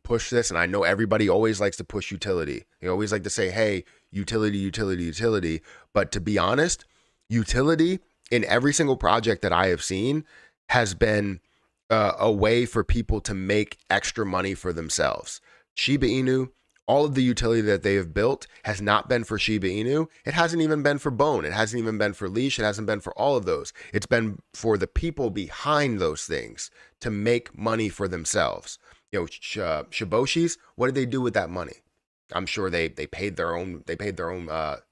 push this, and I know everybody always likes to push utility. They always like to say, hey, utility, utility, utility. But to be honest, utility in every single project that I have seen has been a way for people to make extra money for themselves. Shiba Inu, all of the utility that they have built has not been for Shiba Inu. It hasn't even been for Bone. It hasn't even been for Leash. It hasn't been for all of those. It's been for the people behind those things to make money for themselves. Shiboshis, what did they do with that money? I'm sure they paid their own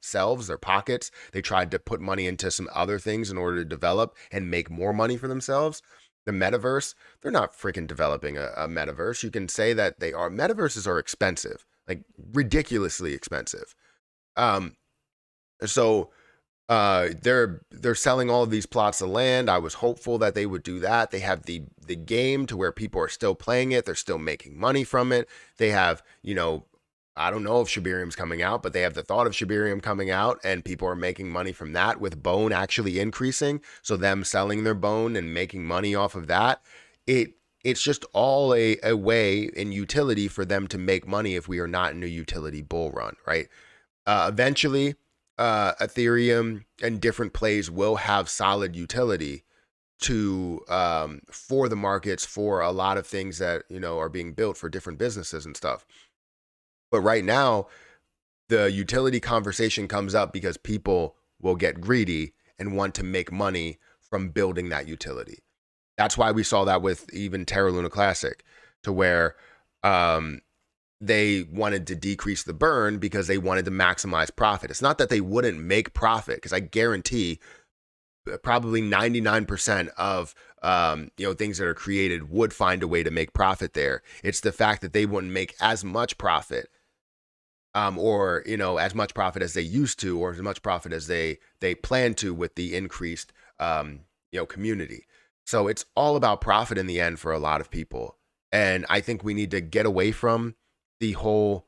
selves, their pockets. They tried to put money into some other things in order to develop and make more money for themselves. The metaverse, they're not freaking developing a metaverse. You can say that they are. Metaverses are expensive, like ridiculously expensive. Um, so they're selling all of these plots of land. I was hopeful that they would do that. They have the game to where people are still playing it. They're still making money from it. They have, I don't know if Shibarium's coming out, but they have the thought of Shibarium coming out, and people are making money from that with bone actually increasing. So them selling their bone and making money off of that, it's just all a way in utility for them to make money if we are not in a utility bull run, right? Eventually, Ethereum and different plays will have solid utility to for the markets, for a lot of things that are being built for different businesses and stuff. But right now, the utility conversation comes up because people will get greedy and want to make money from building that utility. That's why we saw that with even Terra Luna Classic, to where they wanted to decrease the burn because they wanted to maximize profit. It's not that they wouldn't make profit, because I guarantee probably 99% of things that are created would find a way to make profit there. It's the fact that they wouldn't make as much profit, or as much profit as they used to, or as much profit as they plan to with the increased community. So it's all about profit in the end for a lot of people. And I think we need to get away from the whole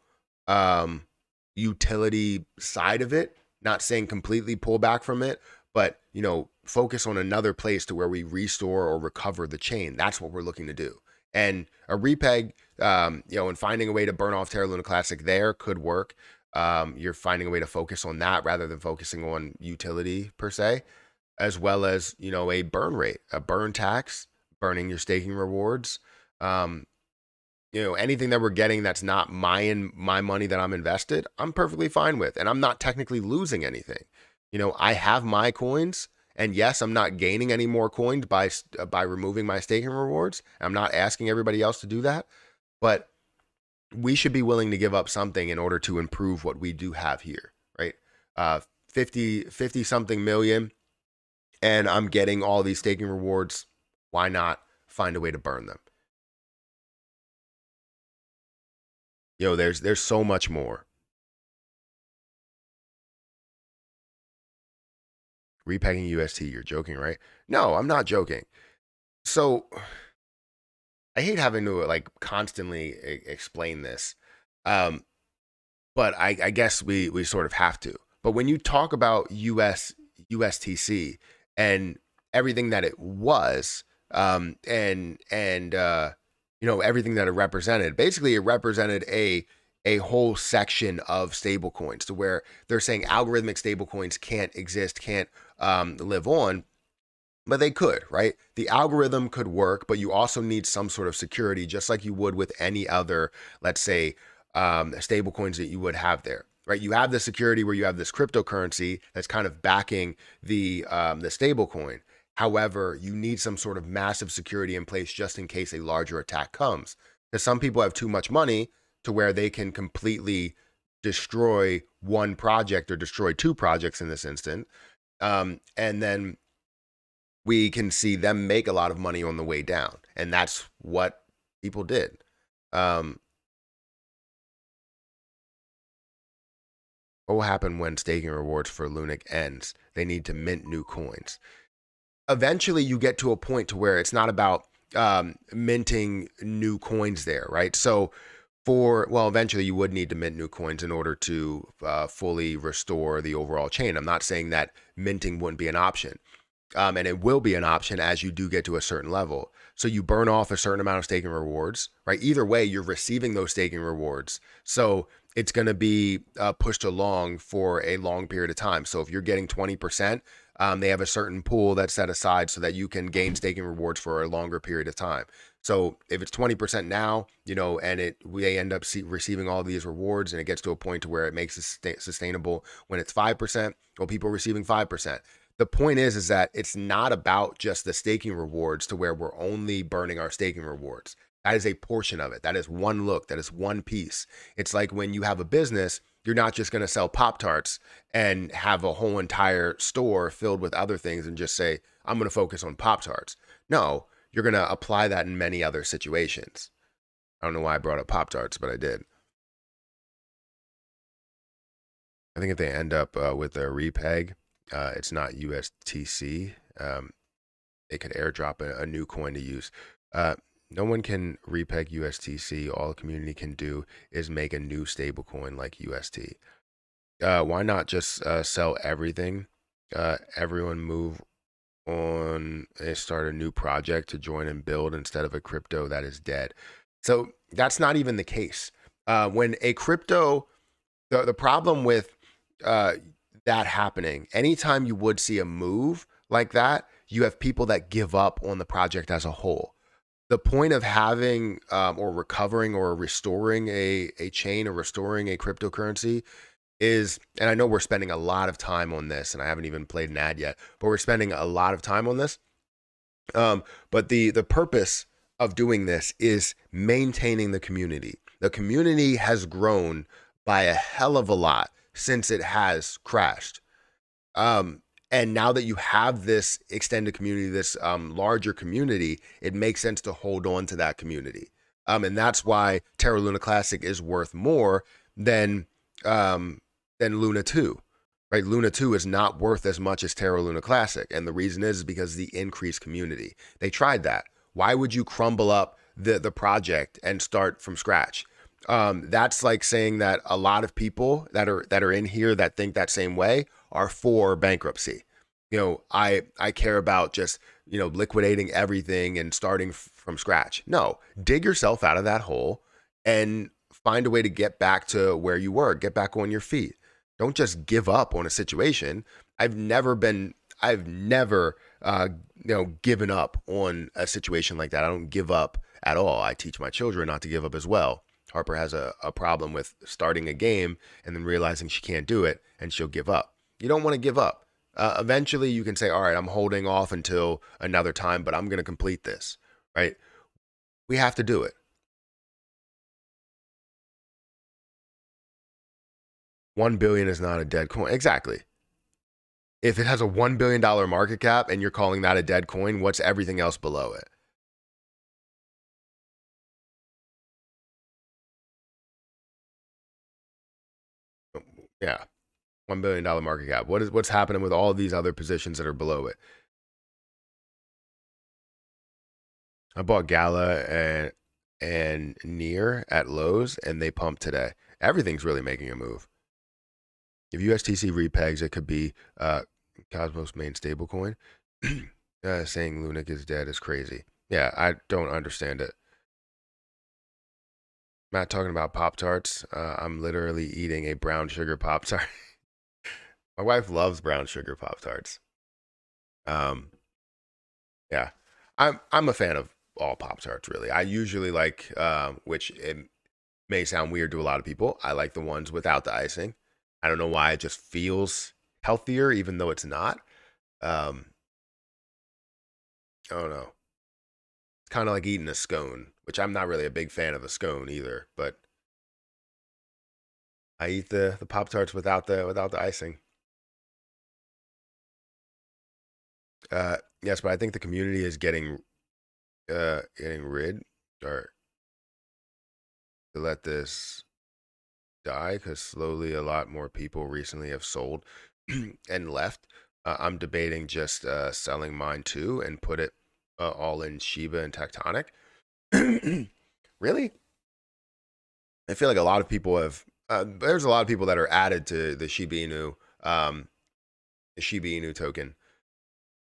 utility side of it. Not saying completely pull back from it, but focus on another place to where we restore or recover the chain. That's what we're looking to do. And a repeg, and finding a way to burn off Terra Luna Classic there could work. You're finding a way to focus on that rather than focusing on utility per se, as well as a burn rate, a burn tax, burning your staking rewards. Anything that we're getting that's not my money that I'm invested, I'm perfectly fine with, and I'm not technically losing anything. I have my coins, and yes, I'm not gaining any more coins by removing my staking rewards. I'm not asking everybody else to do that, but we should be willing to give up something in order to improve what we do have here, right? 50 something million, and I'm getting all these staking rewards. Why not find a way to burn them? There's so much more. Repegging UST, you're joking, right? No, I'm not joking. So I hate having to constantly explain this, um, but I guess we sort of have to. But when you talk about USTC and everything that it was, and everything that it represented, basically it represented a whole section of stablecoins, to where they're saying algorithmic stablecoins can't exist, can't live on. But they could, right? The algorithm could work, but you also need some sort of security, just like you would with any other, let's say, stable coins that you would have there, right? You have the security where you have this cryptocurrency that's kind of backing the stable coin. However, you need some sort of massive security in place just in case a larger attack comes. Because some people have too much money to where they can completely destroy one project or destroy two projects in this instant. And then we can see them make a lot of money on the way down. And that's what people did. What will happen when staking rewards for LUNC ends? They need to mint new coins. Eventually, you get to a point to where it's not about minting new coins there, right? So eventually you would need to mint new coins in order to fully restore the overall chain. I'm not saying that minting wouldn't be an option. And it will be an option as you do get to a certain level. So you burn off a certain amount of staking rewards, right? Either way, you're receiving those staking rewards. So it's going to be pushed along for a long period of time. So if you're getting 20%, they have a certain pool that's set aside so that you can gain staking rewards for a longer period of time. So if it's 20% now, and we end up receiving all these rewards, and it gets to a point to where it makes it sustainable when it's 5%, well, people are receiving 5%. The point is that it's not about just the staking rewards to where we're only burning our staking rewards. That is a portion of it. That is one look. That is one piece. It's like when you have a business, you're not just going to sell Pop-Tarts and have a whole entire store filled with other things and just say, I'm going to focus on Pop-Tarts. No, you're going to apply that in many other situations. I don't know why I brought up Pop-Tarts, but I did. I think if they end up with a repeg, it's not USTC. They could airdrop a new coin to use. Uh, no one can repeg USTC. All the community can do is make a new stable coin like UST. Why not just sell everything? Everyone move on and start a new project to join and build instead of a crypto that is dead. So that's not even the case. When a crypto, the problem with uh, that happening, anytime you would see a move like that, you have people that give up on the project as a whole. The point of having or recovering or restoring a chain or restoring a cryptocurrency is, and I know we're spending a lot of time on this, and I haven't even played an ad yet, but we're spending a lot of time on this. But the purpose of doing this is maintaining the community. The community has grown by a hell of a lot since it has crashed. And now that you have this extended community, this larger community, it makes sense to hold on to that community. And that's why Terra Luna Classic is worth more than um, Luna 2, right? Luna 2 is not worth as much as Terra Luna Classic. And the reason is because of the increased community. They tried that. Why would you crumble up the project and start from scratch? That's like saying that a lot of people that are in here that think that same way are for bankruptcy. I care about just liquidating everything and starting from scratch. No, dig yourself out of that hole and find a way to get back to where you were. Get back on your feet. Don't just give up on a situation. I've never given up on a situation like that. I don't give up at all. I teach my children not to give up as well. Harper has a problem with starting a game and then realizing she can't do it and she'll give up. You don't want to give up. Eventually you can say, all right, I'm holding off until another time, but I'm going to complete this, right? We have to do it. 1 billion is not a dead coin. Exactly. If it has a $1 billion market cap and you're calling that a dead coin, what's everything else below it? Yeah. $1 billion market cap. What's happening with all of these other positions that are below it? I bought Gala and Near at Lowe's and they pumped today. Everything's really making a move. If USTC repegs, it could be Cosmos main stablecoin. Saying Lunic is dead is crazy. Yeah, I don't understand it. Matt talking about Pop Tarts. I'm literally eating a brown sugar Pop Tart. My wife loves brown sugar Pop Tarts. Um, yeah, I'm a fan of all Pop Tarts. Really, I usually like, which it may sound weird to a lot of people. I like the ones without the icing. I don't know why it just feels healthier, even though it's not. Um, I don't know. It's kind of like eating a scone, which I'm not really a big fan of a scone either. But I eat the Pop Tarts without the icing. Yes, but I think the community is getting rid or to let this die because slowly a lot more people recently have sold and left. I'm debating just selling mine too and put it all in Shiba and Tectonic. Really? I feel like a lot of people have. There's a lot of people that are added to the Shiba Inu token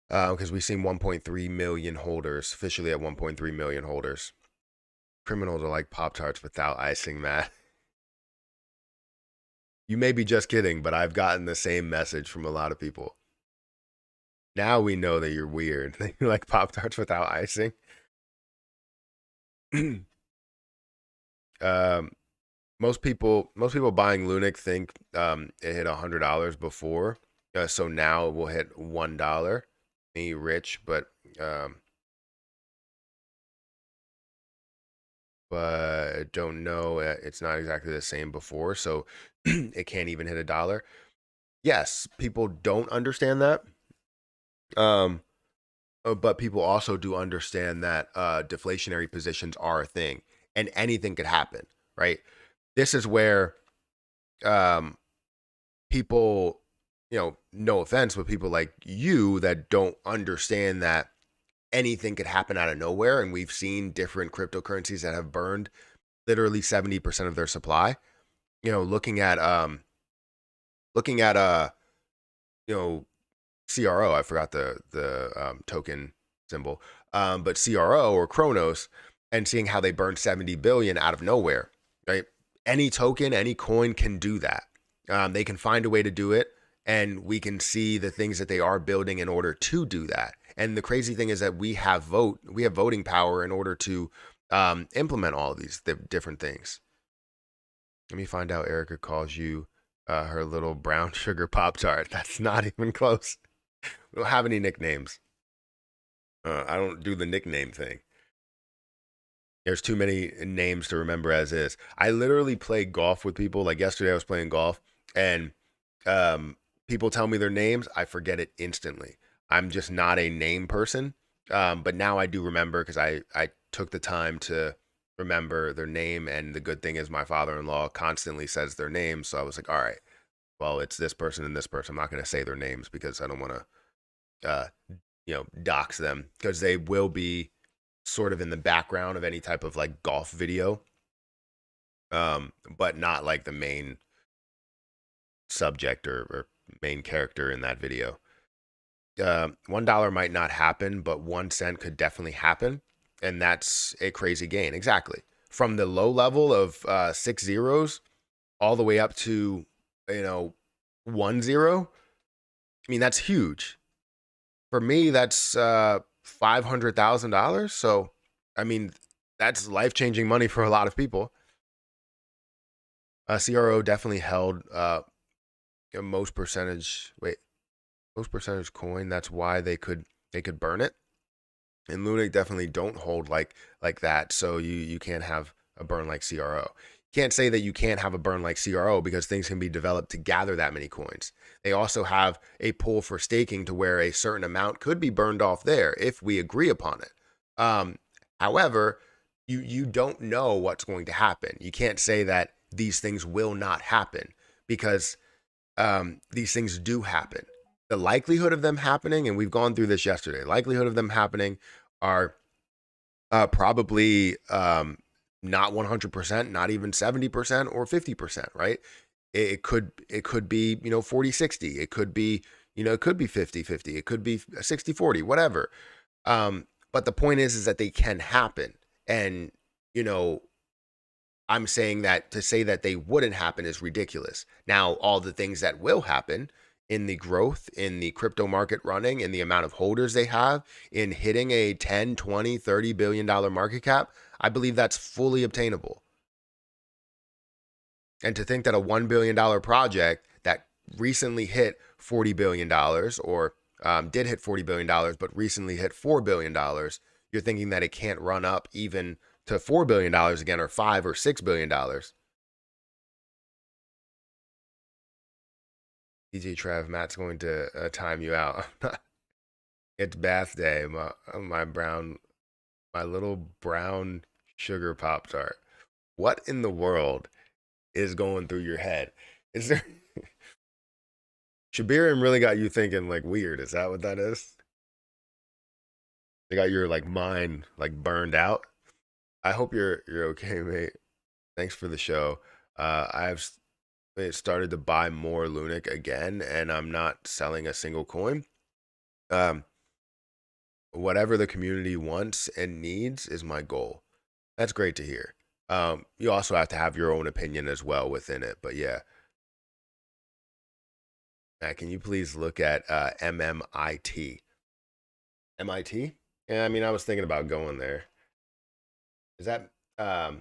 because we've seen 1.3 million holders officially at 1.3 million holders. Criminals are like Pop Tarts without icing, Matt. You may be just kidding, but I've gotten the same message from a lot of people. Now we know that you're weird. You like Pop Tarts without icing. um, most people buying Lunic think it hit $100 before, so now it will hit $1. Me rich, um, but don't know. It's not exactly the same before, so it can't even hit $1. Yes, people don't understand that. Um, but people also do understand that deflationary positions are a thing and anything could happen, right? This is where um, people, no offense, but people like you that don't understand that anything could happen out of nowhere. And we've seen different cryptocurrencies that have burned literally 70% of their supply. Looking at you know, CRO, I forgot the token symbol, but CRO or Kronos, and seeing how they burned 70 billion out of nowhere, right? Any token, any coin can do that. They can find a way to do it, and we can see the things that they are building in order to do that. And the crazy thing is that we have voting power in order to implement all of these different things. Let me find out. Erica calls you her little brown sugar Pop Tart. That's not even close. We don't have any nicknames. I don't do the nickname thing. There's too many names to remember as is. I literally play golf with people. Like yesterday, I was playing golf, and people tell me their names. I forget it instantly. I'm just not a name person. But now I do remember because I took the time to remember their name. And the good thing is my father-in-law constantly says their names. So I was like, all right, well, it's this person and this person. I'm not going to say their names because I don't want to, dox them, because they will be sort of in the background of any type of like golf video, but not like the main subject or main character in that video. $1 might not happen, but 1 cent could definitely happen, and that's a crazy gain. Exactly, from the low level of 6 zeros all the way up to 1 0. I mean, that's huge. For me, that's $500,000. So, I mean, that's life-changing money for a lot of people. CRO definitely held most percentage. Wait, most percentage coin. That's why they could burn it. And LUNC definitely don't hold like that. So you can't have a burn like CRO. Can't say that you can't have a burn like CRO because things can be developed to gather that many coins. They also have a pool for staking to where a certain amount could be burned off there if we agree upon it. However, you don't know what's going to happen. You can't say that these things will not happen because these things do happen. The likelihood of them happening, and we've gone through this yesterday, likelihood of them happening are probably not 100%, not even 70% or 50%, right? It could be 40-60. It could be it could be 50-50. It could be 60-40, whatever. But the point is that they can happen, and I'm saying that to say that they wouldn't happen is ridiculous. Now, all the things that will happen in the growth, in the crypto market running, in the amount of holders they have, in hitting a 10, 20, $30 billion market cap, I believe that's fully obtainable. And to think that a $1 billion project that recently hit $40 billion or did hit $40 billion, but recently hit $4 billion, you're thinking that it can't run up even to $4 billion again, or $5 or $6 billion. DJ Trev, Matt's going to time you out. It's bath day. My little brown sugar Pop Tart. What in the world is going through your head? Is there Shibarium really got you thinking like weird? Is that what that is? They got your like mind like burned out. I hope you're okay, mate. Thanks for the show. I've started to buy more LUNC again, and I'm not selling a single coin. Um, Whatever the community wants and needs is my goal. That's great to hear. You also have to have your own opinion as well within it. But yeah, Matt, can you please look at MMIT? MIT? Yeah, I mean, I was thinking about going there. Is that um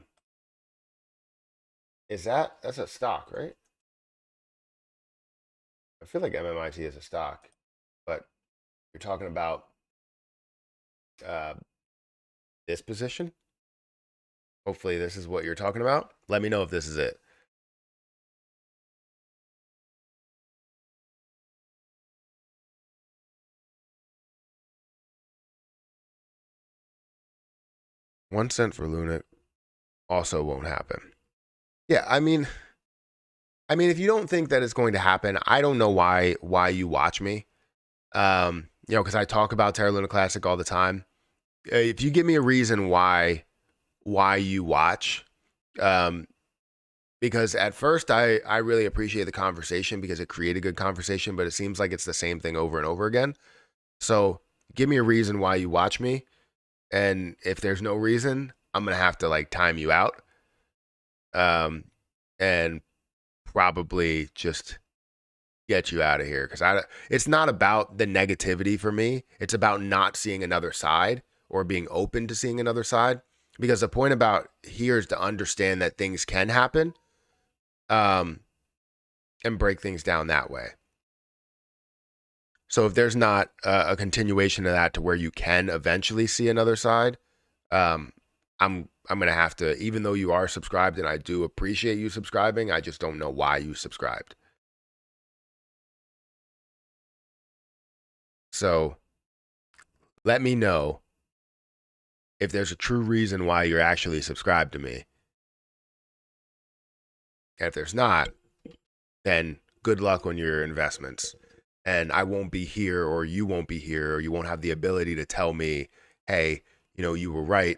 that's a stock, right? I feel like MMIT is a stock, but you're talking about uh this position. Hopefully, this is what you're talking about. Let me know if this is it. 1 cent for LUNC also won't happen. Yeah, I mean, I mean, if you don't think that it's going to happen, I don't know why you watch me. Because I talk about Terra Luna Classic all the time. If you give me a reason why you watch, um, because at first I really appreciate the conversation because it created good conversation, but it seems like it's the same thing over and over again. So give me a reason why you watch me, and if there's no reason, I'm gonna have to like time you out, um, and probably just get you out of here because it's not about the negativity for me. It's about not seeing another side or being open to seeing another side. Because the point about here is to understand that things can happen, um, and break things down that way. So if there's not a continuation of that to where you can eventually see another side, um, I'm gonna have to, even though you are subscribed and I do appreciate you subscribing, I just don't know why you subscribed. So let me know if there's a true reason why you're actually subscribed to me. And if there's not, then good luck on your investments. And I won't be here, or you won't be here, or you won't have the ability to tell me, hey, you were right.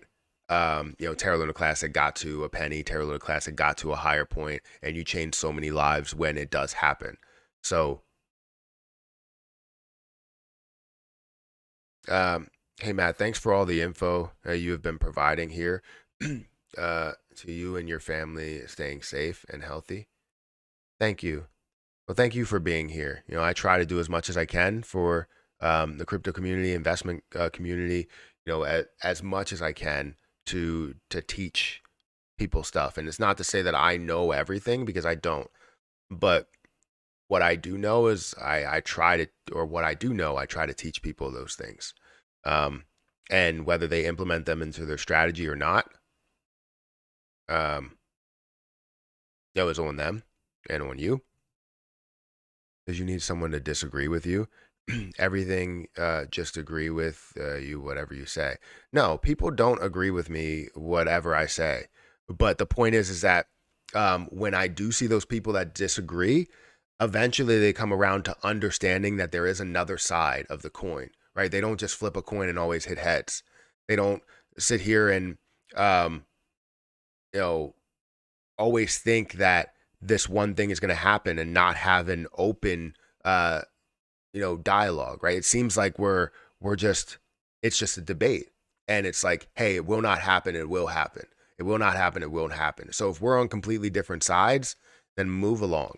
Terra Luna Classic got to a penny, Terra Luna Classic got to a higher point, and you changed so many lives when it does happen. So, hey, Matt, thanks for all the info you have been providing here. To you and your family staying safe and healthy. Thank you. Well, thank you for being here. I try to do as much as I can for the crypto community, investment community, as much as I can to teach people stuff. And it's not to say that I know everything because I don't. But what I do know is I try to, or what I do know, I try to teach people those things. And whether they implement them into their strategy or not, is on them and on you. Because you need someone to disagree with you. Everything, just agree with you, whatever you say. No, people don't agree with me, whatever I say. But the point is that when I do see those people that disagree, eventually they come around to understanding that there is another side of the coin, right? They don't just flip a coin and always hit heads. They don't sit here and, always think that this one thing is going to happen and not have an open, dialogue, right? It seems like it's just a debate. And it's like, hey, it will not happen. It will happen. It will not happen. It won't happen. So if we're on completely different sides, then move along.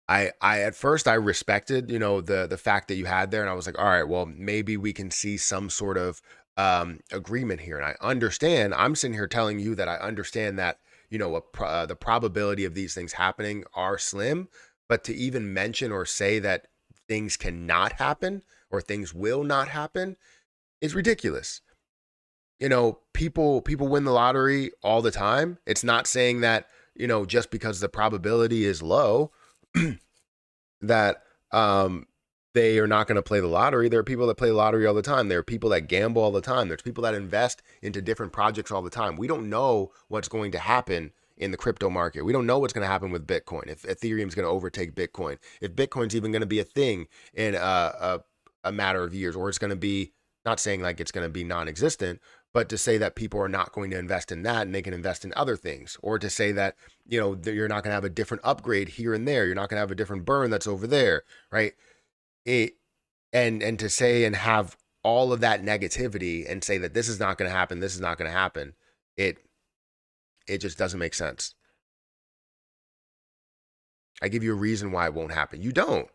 I at first I respected, the fact that you had there. And I was like, all right, well, maybe we can see some sort of agreement here. And I understand, I'm sitting here telling you that I understand that, the probability of these things happening are slim, but to even mention or say that things cannot happen or things will not happen is ridiculous. People win the lottery all the time. It's not saying that, just because the probability is low, that they are not going to play the lottery. There are people that play the lottery all the time. There are people that gamble all the time. There's people that invest into different projects all the time. We don't know what's going to happen in the crypto market. We don't know what's going to happen with Bitcoin. If Ethereum is going to overtake Bitcoin, if Bitcoin's even going to be a thing in a matter of years, or it's going to be, not saying like it's going to be non-existent, but to say that people are not going to invest in that and they can invest in other things, or to say that, you're not going to have a different upgrade here and there. You're not going to have a different burn that's over there, right? And to say and have all of that negativity and say that this is not going to happen, this is not going to happen, it just doesn't make sense. I give you a reason why it won't happen. You don't.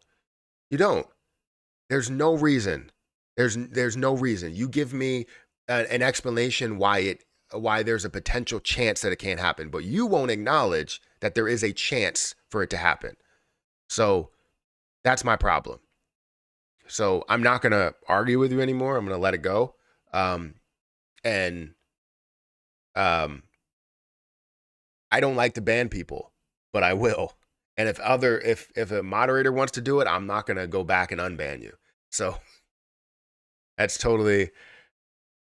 There's no reason. There's no reason. You give me an explanation why there's a potential chance that it can't happen, but you won't acknowledge that there is a chance for it to happen. So that's my problem. So I'm not going to argue with you anymore. I'm going to let it go. And I don't like to ban people, but I will. And if a moderator wants to do it, I'm not going to go back and unban you. So that's totally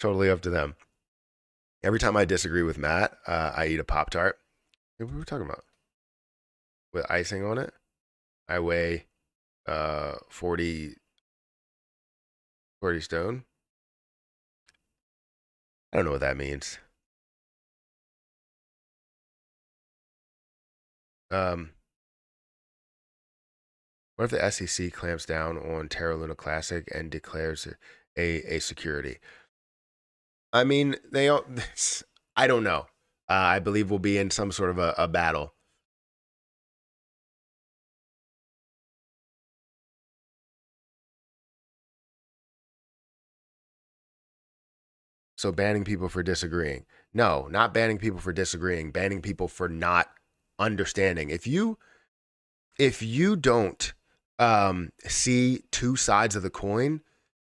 up to them. Every time I disagree with Matt, I eat a Pop Tart. What were we talking about? With icing on it. I weigh 40 stone. I don't know what that means. Um, what if the SEC clamps down on Terra Luna Classic and declares a security? I mean, they. I don't know. I believe we'll be in some sort of a battle. So banning people for disagreeing. No, not banning people for disagreeing. Banning people for not understanding. If you don't see two sides of the coin,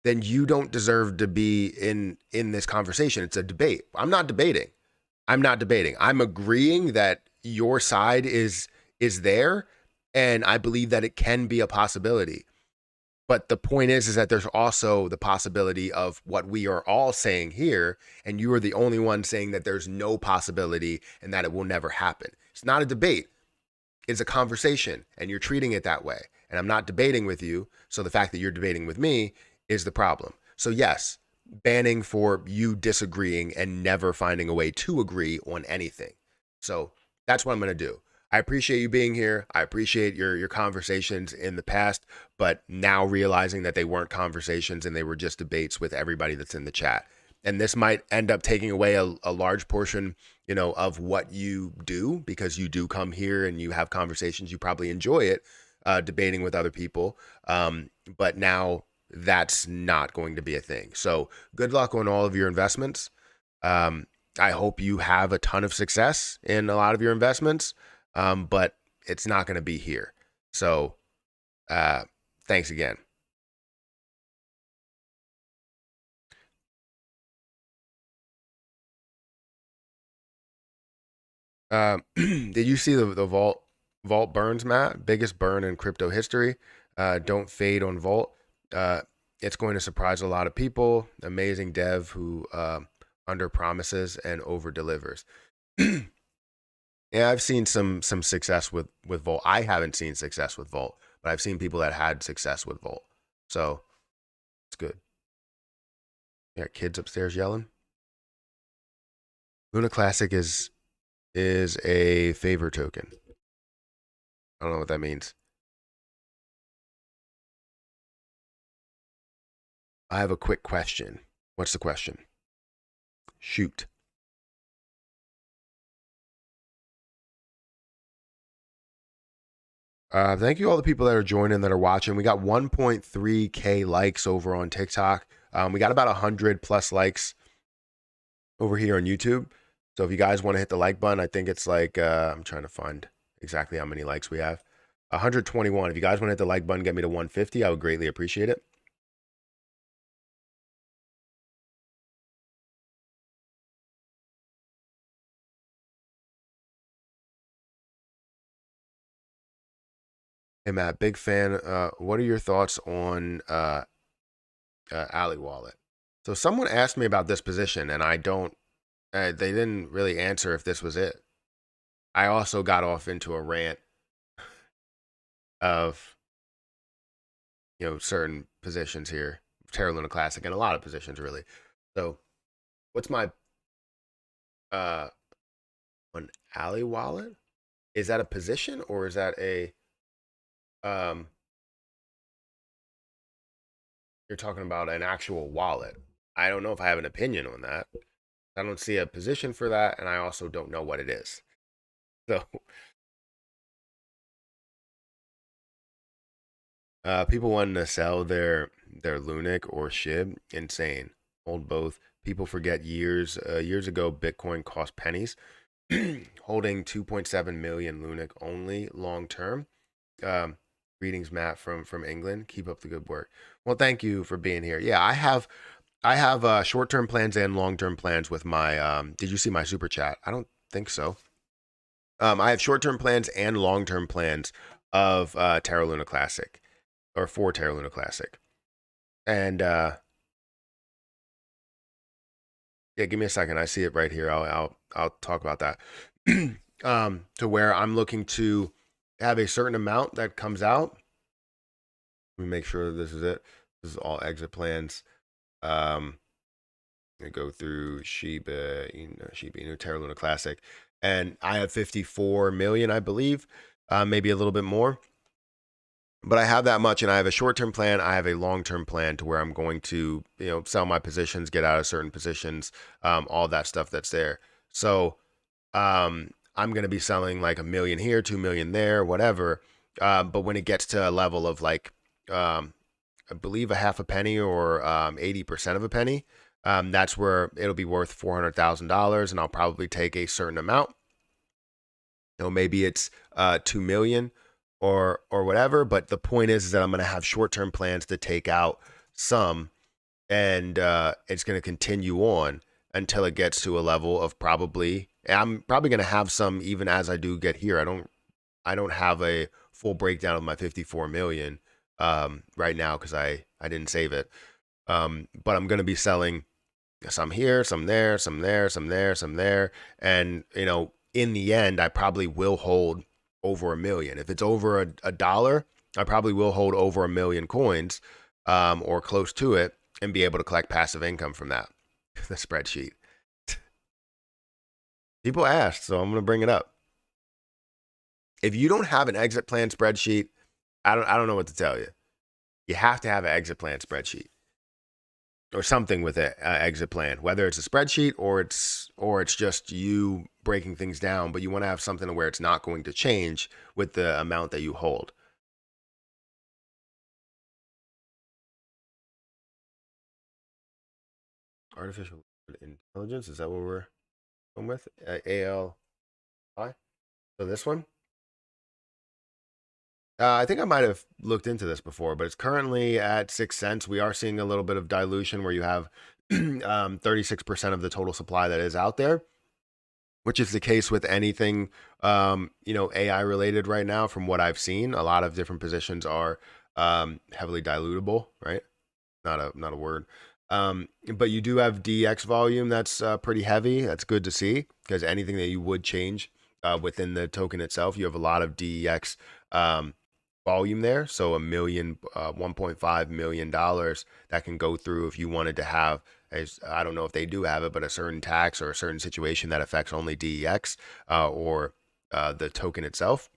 then you don't deserve to be in this conversation. It's a debate. I'm not debating. I'm agreeing that your side is there, and I believe that it can be a possibility. But the point is that there's also the possibility of what we are all saying here, and you are the only one saying that there's no possibility and that it will never happen. It's not a debate. It's a conversation, and you're treating it that way. And I'm not debating with you, so the fact that you're debating with me is the problem. So yes, banning for you disagreeing and never finding a way to agree on anything. So that's what I'm going to do. I appreciate you being here. I appreciate your conversations in the past, but now realizing that they weren't conversations and they were just debates with everybody that's in the chat. And this might end up taking away a large portion, of what you do, because you do come here and you have conversations. You probably enjoy it, debating with other people. But now that's not going to be a thing. So good luck on all of your investments. I hope you have a ton of success in a lot of your investments, but it's not going to be here. So thanks again. Did you see the vault burns, Matt? Biggest burn in crypto history. Don't fade on vault. It's going to surprise a lot of people. Amazing dev who under promises and over delivers. Yeah, I've seen some success with Volt. I haven't seen success with Volt, but I've seen people that had success with Volt. So it's good. Yeah, kids upstairs yelling. Luna Classic is a favor token. I don't know what that means. I have a quick question. What's the question? Shoot. Thank you all the people that are joining, that are watching. We got 1.3K likes over on TikTok. We got about 100 plus likes over here on YouTube. So if you guys want to hit the like button, I think it's like, I'm trying to find exactly how many likes we have. 121. If you guys want to hit the like button, get me to 150, I would greatly appreciate it. Hey Matt, big fan. What are your thoughts on Ali Wallet? So someone asked me about this position, and I don't. They didn't really answer if this was it. I also got off into a rant of certain positions here, Terra Luna Classic, and a lot of positions really. So, what's my on Ali Wallet? Is that a position or is that a um? You're talking about an actual wallet. I don't know if I have an opinion on that. I don't see a position for that, and I also don't know what it is. So, people wanting to sell their LUNC or SHIB, insane. Hold both. People forget years ago, Bitcoin cost pennies. Holding 2.7 million LUNC only long term. Um, Greetings, Matt from England. Keep up the good work. Well, thank you for being here. Yeah, I have short term plans and long term plans with my. Did you see my super chat? I don't think so. I have short term plans and long term plans of Terra Luna Classic, or for Terra Luna Classic, and Yeah, give me a second. I see it right here. I'll talk about that. To where I'm looking to have a certain amount that comes out. Let me make sure this is it. This is all exit plans. I go through Shiba Inu, Terra Luna Classic, and I have 54 million, I believe, maybe a little bit more. But I have that much, and I have a short-term plan. I have a long-term plan to where I'm going to, sell my positions, get out of certain positions, all that stuff that's there. So I'm going to be selling like 1 million here, 2 million there, whatever. But when it gets to a level of like, I believe a half a penny or 80% of a penny, that's where it'll be worth $400,000, and I'll probably take a certain amount. Maybe it's 2 million or whatever. But the point is that I'm going to have short-term plans to take out some, and it's going to continue on until it gets to a level of probably. I'm probably going to have some even as I do get here. I don't have a full breakdown of my 54 million right now because I didn't save it. But I'm going to be selling some here, some there, some there, some there, some there, and in the end, I probably will hold over 1 million. If it's over a dollar, I probably will hold over 1 million coins, or close to it, and be able to collect passive income from that. The spreadsheet. People asked, so I'm going to bring it up. If you don't have an exit plan spreadsheet, I don't know what to tell you. You have to have an exit plan spreadsheet or something with an exit plan, whether it's a spreadsheet or it's just you breaking things down. But you want to have something where it's not going to change with the amount that you hold. Artificial intelligence, is that what we're going with? ALI. So this one. I think I might have looked into this before, but it's currently at 6 cents. We are seeing a little bit of dilution where you have 36% of the total supply that is out there, which is the case with anything, AI related right now. From what I've seen, a lot of different positions are heavily dilutable, right? Not a word. But you do have DX volume that's pretty heavy. That's good to see because anything that you would change within the token itself, you have a lot of DEX volume there. So $1.5 million that can go through if you wanted to have, I don't know if they do have it, but a certain tax or a certain situation that affects only DEX or the token itself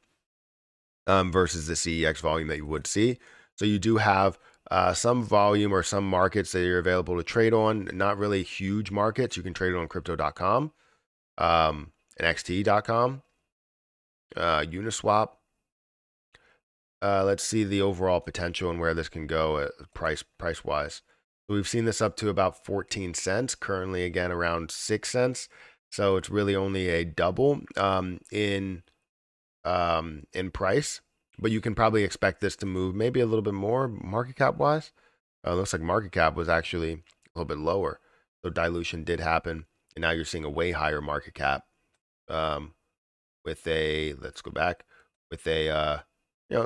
versus the CEX volume that you would see. So you do have some volume or some markets that you're available to trade on. Not really huge markets. You can trade it on crypto.com, and xt.com, Uniswap. Let's see the overall potential and where this can go price wise. So we've seen this up to about 14 cents, currently again around 6 cents. So it's really only a double in price, but you can probably expect this to move maybe a little bit more market cap wise. Looks like market cap was actually a little bit lower. So dilution did happen, and now you're seeing a way higher market cap with a, let's go back, with a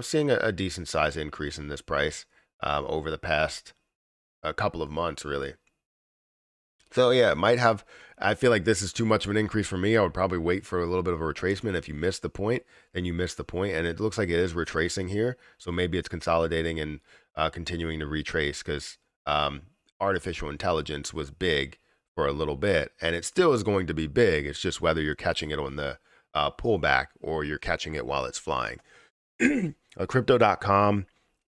seeing a decent size increase in this price over the past couple of months, really. So yeah, it might have. I feel like this is too much of an increase for me. I would probably wait for a little bit of a retracement. If you miss the point, then you miss the point, and it looks like it is retracing here. So maybe it's consolidating and continuing to retrace because artificial intelligence was big for a little bit, and it still is going to be big. It's just whether you're catching it on the pullback or you're catching it while it's flying. Crypto.com,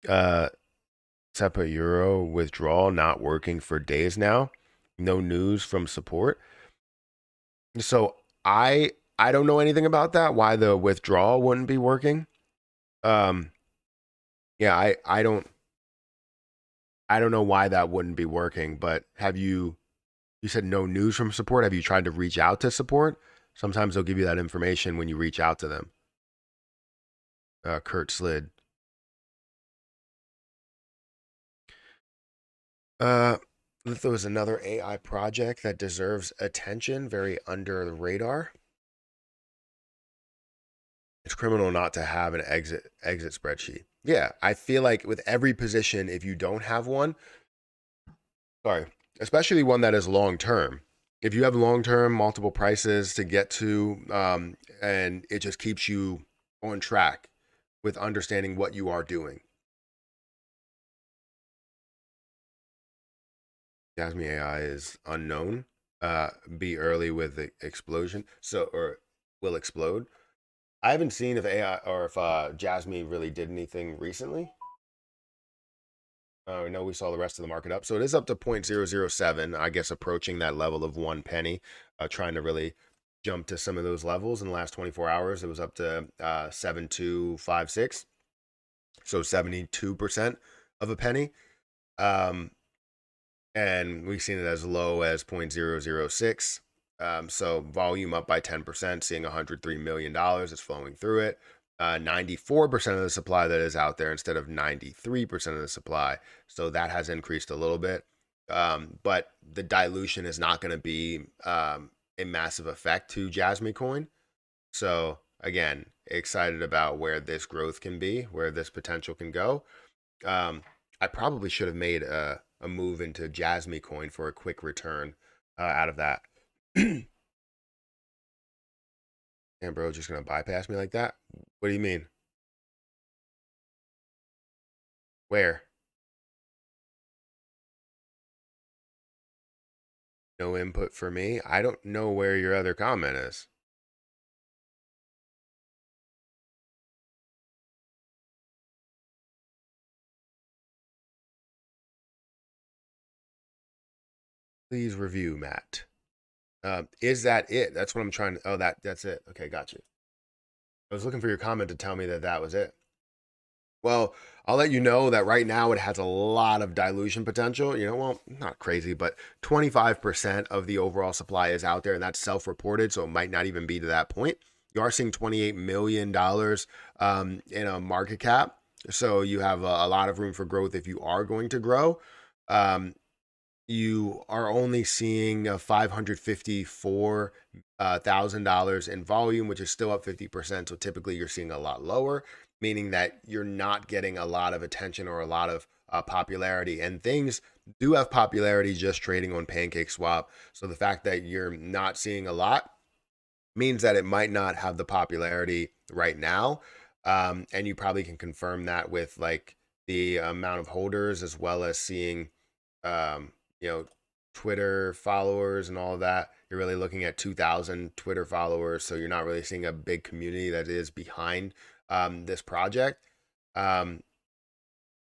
SEPA Euro withdrawal not working for days now. No news from support. So I don't know anything about that. Why the withdrawal wouldn't be working? Yeah, I don't know why that wouldn't be working. But have you said no news from support? Have you tried to reach out to support? Sometimes they'll give you that information when you reach out to them. Kurt Slid. There was another AI project that deserves attention, very under the radar. It's criminal not to have an exit spreadsheet. Yeah, I feel like with every position, if you don't have one, especially one that is long term, if you have long-term multiple prices to get to, and it just keeps you on track with understanding what you are doing. Jasmine AI is unknown. Be early with the explosion, so or will explode. I haven't seen if AI or if Jasmine really did anything recently. I know we saw the rest of the market up, so it is up to 0.007. I guess approaching that level of 1 penny, trying to really jump to some of those levels in the last 24 hours. It was up to 7256, so 72% of a penny. Um, and we've seen it as low as 0.006. So volume up by 10%, seeing $103 million is flowing through it. 94% of the supply that is out there instead of 93% of the supply. So that has increased a little bit. But the dilution is not going to be a massive effect to Jasmine Coin. So again, excited about where this growth can be, where this potential can go. I probably should have made a move into Jasmine Coin for a quick return out of that. Damn, bro, just gonna bypass me like that? What do you mean? Where? No input for me? I don't know where your other comment is. Please review, Matt. Is that it? That's what I'm trying to. Oh, that's it. Okay, got you. I was looking for your comment to tell me that that was it. Well, I'll let you know that right now it has a lot of dilution potential. Well, not crazy, but 25% of the overall supply is out there, and that's self-reported, so it might not even be to that point. You are seeing $28 million in a market cap, so you have a lot of room for growth if you are going to grow. You are only seeing $554,000 in volume, which is still up 50%. So typically you're seeing a lot lower, meaning that you're not getting a lot of attention or a lot of popularity. And things do have popularity just trading on PancakeSwap. So the fact that you're not seeing a lot means that it might not have the popularity right now. And you probably can confirm that with like the amount of holders as well as seeing um, Twitter followers and all of that. You're really looking at 2,000 Twitter followers, so you're not really seeing a big community that is behind this project.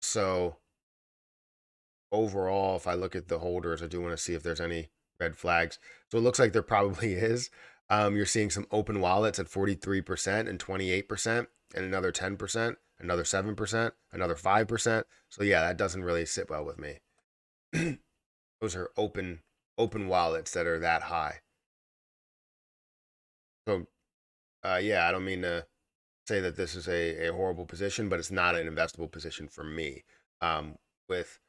So overall, if I look at the holders, I do want to see if there's any red flags. So it looks like there probably is. You're seeing some open wallets at 43% and 28%, and another 10%, another 7%, another 5%. So yeah, that doesn't really sit well with me. Those are open wallets that are that high. So yeah, I don't mean to say that this is a horrible position, but it's not an investable position for me. With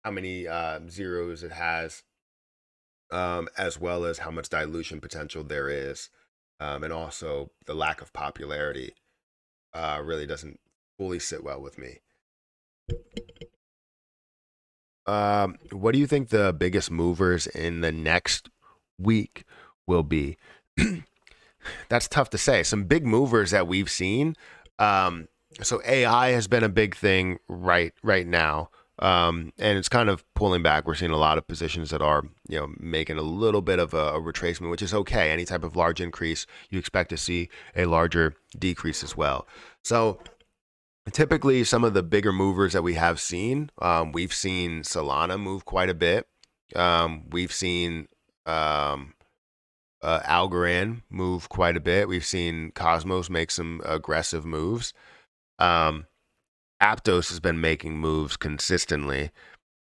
how many zeros it has, as well as how much dilution potential there is, and also the lack of popularity, really doesn't fully sit well with me. What do you think the biggest movers in the next week will be? That's tough to say. Some big movers that we've seen. So AI has been a big thing right now, and it's kind of pulling back. We're seeing a lot of positions that are making a little bit of a retracement, which is okay. Any type of large increase, you expect to see a larger decrease as well. So typically, some of the bigger movers that we have seen, we've seen Solana move quite a bit. We've seen Algorand move quite a bit. We've seen Cosmos make some aggressive moves. Aptos has been making moves consistently.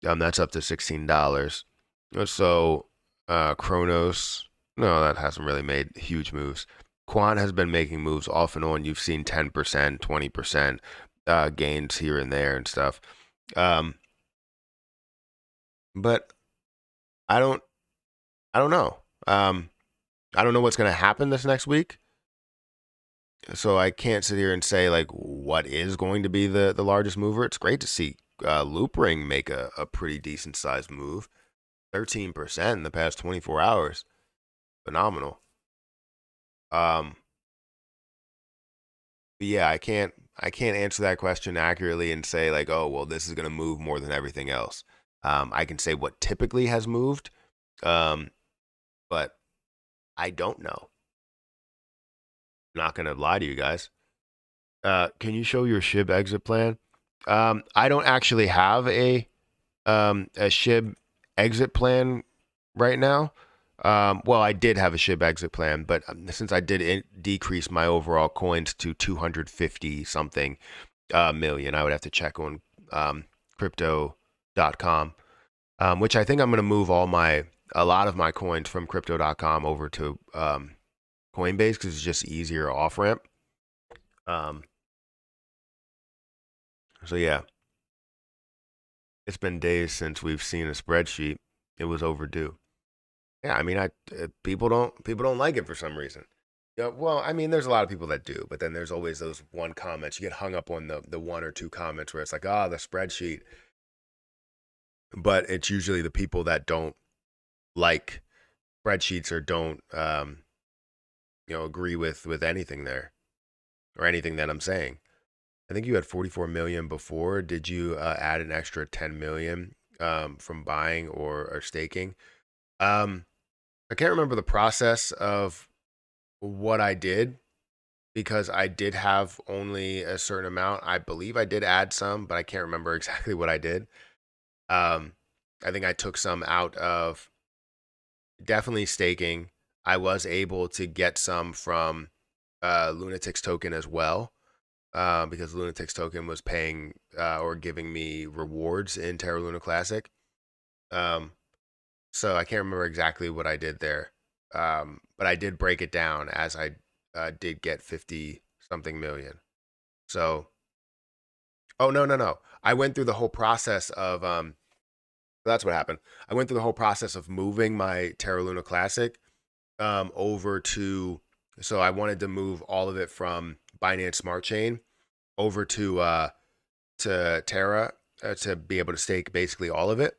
That's up to $16. So Chronos, no, that hasn't really made huge moves. Quant has been making moves off and on. You've seen 10%, 20% gains here and there and stuff. But I don't know. I don't know what's going to happen this next week. So I can't sit here and say like what is going to be the largest mover. It's great to see Loopring make a pretty decent sized move, 13% in the past 24 hours. phenomenal. Um, but yeah, I can't answer that question accurately and say like, oh, well, this is gonna move more than everything else. I can say what typically has moved, um, but I don't know. I'm not gonna lie to you guys. Can you show your SHIB exit plan? I don't actually have a SHIB exit plan right now. Well, I did have a SHIB exit plan, but since I did decrease my overall coins to 250 something million, I would have to check on crypto.com, which I think I'm going to move a lot of my coins from crypto.com over to Coinbase because it's just easier off ramp. Um, so yeah, it's been days since we've seen a spreadsheet. It was overdue. Yeah, I mean, people don't like it for some reason. Yeah, well, I mean, there's a lot of people that do, but then there's always those one comments. You get hung up on the one or two comments where it's like, the spreadsheet. But it's usually the people that don't like spreadsheets or don't agree with anything there or anything that I'm saying. I think you had 44 million before. Did you add an extra 10 million from buying or staking? I can't remember the process of what I did because I did have only a certain amount. I believe I did add some, but I can't remember exactly what I did. Um, I think I took some out of definitely staking. I was able to get some from Lunatics token as well, because Lunatics token was paying or giving me rewards in Terra Luna Classic. Um, so I can't remember exactly what I did there, but I did break it down as I did get 50 something million. So, oh no, no, no. I went through the whole process of that's what happened. I went through the whole process of moving my Terra Luna Classic over to. So I wanted to move all of it from Binance Smart Chain over to Terra to be able to stake basically all of it.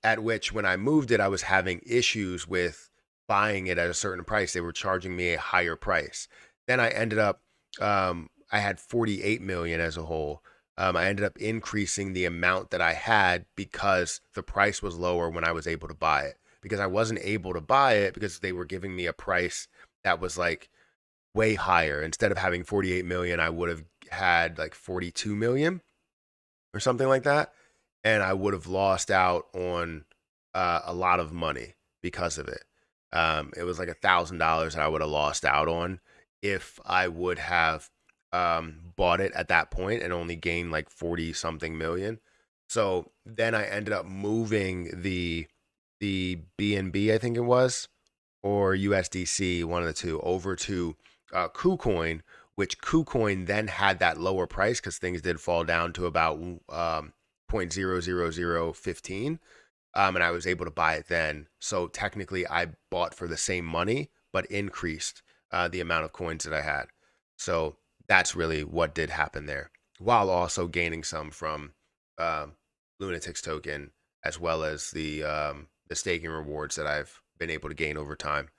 At which, when I moved it, I was having issues with buying it at a certain price. They were charging me a higher price. Then I ended up, I had 48 million as a whole. I ended up increasing the amount that I had because the price was lower when I was able to buy it. Because I wasn't able to buy it because they were giving me a price that was like way higher. Instead of having 48 million, I would have had like 42 million or something like that, and I would have lost out on a lot of money because of it. It was like $1,000 I would have lost out on if I would have bought it at that point and only gained like 40 something million. So then I ended up moving the BNB, I think it was, or USDC, one of the two, over to KuCoin, which KuCoin then had that lower price because things did fall down to about 0.00015. And I was able to buy it then. So technically, I bought for the same money, but increased the amount of coins that I had. So that's really what did happen there, while also gaining some from Lunatics token, as well as the staking rewards that I've been able to gain over time.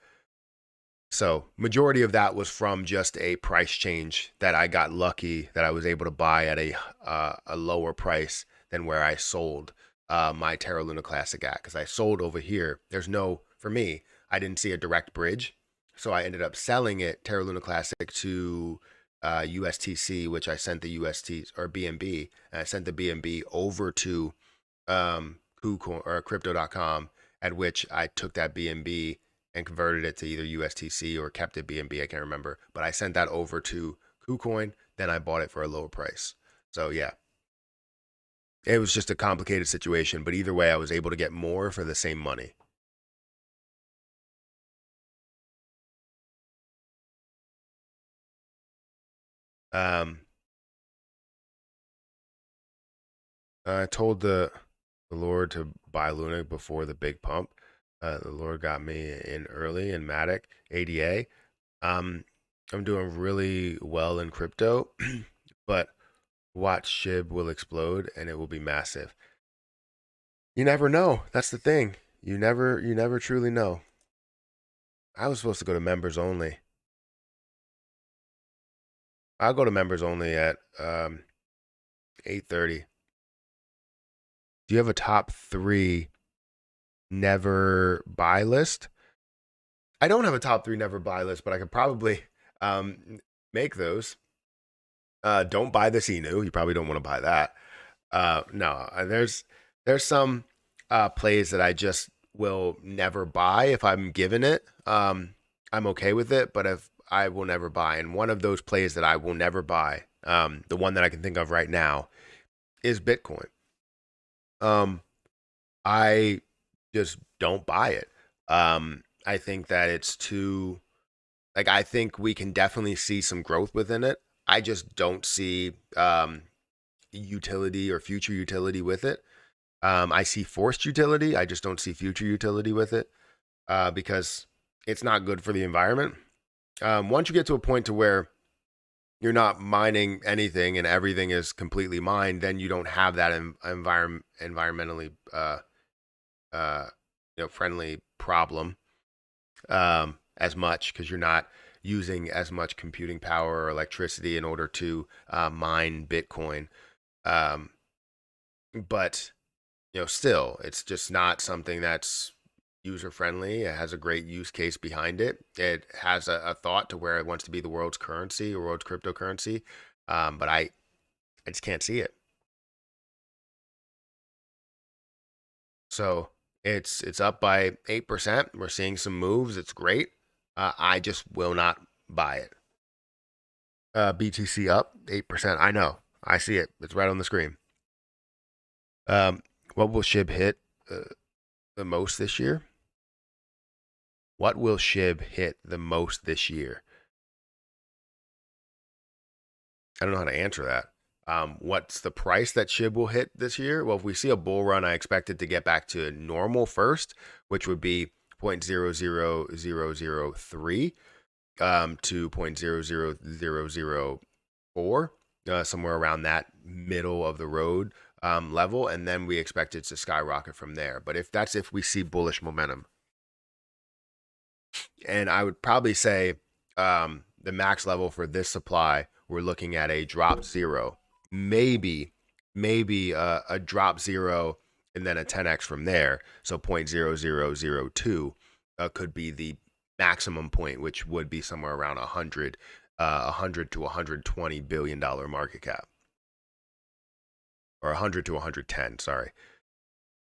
So majority of that was from just a price change that I got lucky that I was able to buy at a lower price than where I sold my Terra Luna Classic at, because I sold over here. There's no, for me, I didn't see a direct bridge, so I ended up selling it Terra Luna Classic to USTC, which I sent the UST or BNB, and I sent the BNB over to KuCoin or Crypto.com, at which I took that BNB and converted it to either USTC or kept it BNB. I can't remember, but I sent that over to KuCoin. Then I bought it for a lower price. So yeah, it was just a complicated situation, but either way, I was able to get more for the same money. Um, I told the Lord to buy Luna before the big pump. The Lord got me in early in Matic ADA. Um, I'm doing really well in crypto, but watch SHIB will explode and it will be massive. You never know. That's the thing. You never truly know. I was supposed to go to members only. I'll go to members only at 8:30. Do you have a top three never buy list? I don't have a top three never buy list, but I could probably make those. Don't buy the Inu. You probably don't want to buy that. No, there's some plays that I just will never buy if I'm given it. I'm okay with it, but if I will never buy, and one of those plays that I will never buy, the one that I can think of right now, is Bitcoin. I just don't buy it. I think that it's too like I think we can definitely see some growth within it. I just don't see utility or future utility with it. I see forced utility. I just don't see future utility with it because it's not good for the environment. Once you get to a point to where you're not mining anything and everything is completely mined, then you don't have that environmentally friendly problem as much because you're not using as much computing power or electricity in order to mine Bitcoin. But still, it's just not something that's user friendly. It has a great use case behind it. It has a thought to where it wants to be the world's currency or world's cryptocurrency. But I just can't see it. So it's up by 8%. We're seeing some moves. It's great. I just will not buy it. BTC up 8%. I know. I see it. It's right on the screen. What will SHIB hit the most this year? What will SHIB hit the most this year? I don't know how to answer that. What's the price that SHIB will hit this year? Well, if we see a bull run, I expect it to get back to normal first, which would be 0.00003 to 0.00004, somewhere around that middle of the road level, and then we expect it to skyrocket from there. But if we see bullish momentum, and I would probably say the max level for this supply, we're looking at a drop zero, maybe a drop zero, and then a 10x from there. So 0.0002 could be the maximum point, which would be somewhere around 100 to 120 billion dollar market cap, or 100 to 110. Sorry.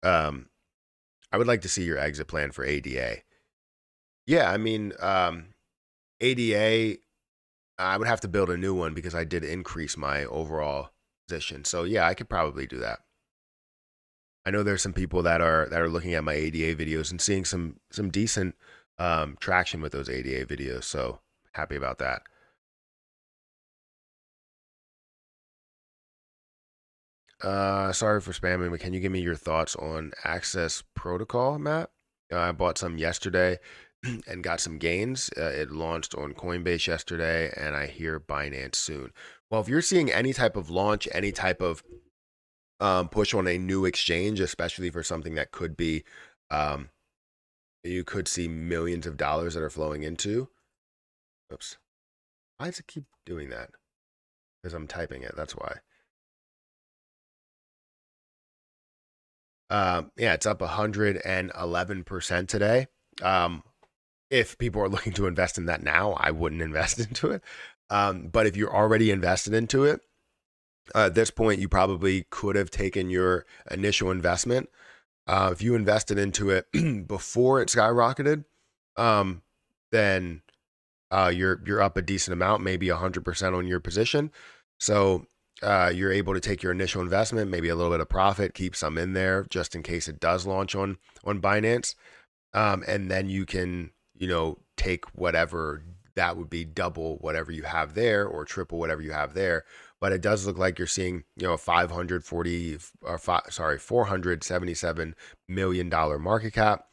I would like to see your exit plan for ADA. Yeah, I mean, ADA, I would have to build a new one because I did increase my overall position. So yeah, I could probably do that. I know there's some people that are looking at my ADA videos and seeing some decent traction with those ADA videos. So happy about that. Sorry for spamming, but can you give me your thoughts on Access Protocol, Matt? I bought some yesterday and got some gains. It launched on Coinbase yesterday, and I hear Binance soon. Well, if you're seeing any type of launch, any type of push on a new exchange, especially for something that could be, you could see millions of dollars that are flowing into. Oops. Why does it keep doing that? Because I'm typing it. That's why. Yeah, it's up 111% today. If people are looking to invest in that now, I wouldn't invest into it. But if you're already invested into it, at this point, you probably could have taken your initial investment. If you invested into it before it skyrocketed, then you're up a decent amount, maybe 100% on your position. So you're able to take your initial investment, maybe a little bit of profit, keep some in there just in case it does launch on Binance, and then you can take whatever that would be, double whatever you have there or triple whatever you have there. But it does look like you're seeing a $477 million market cap,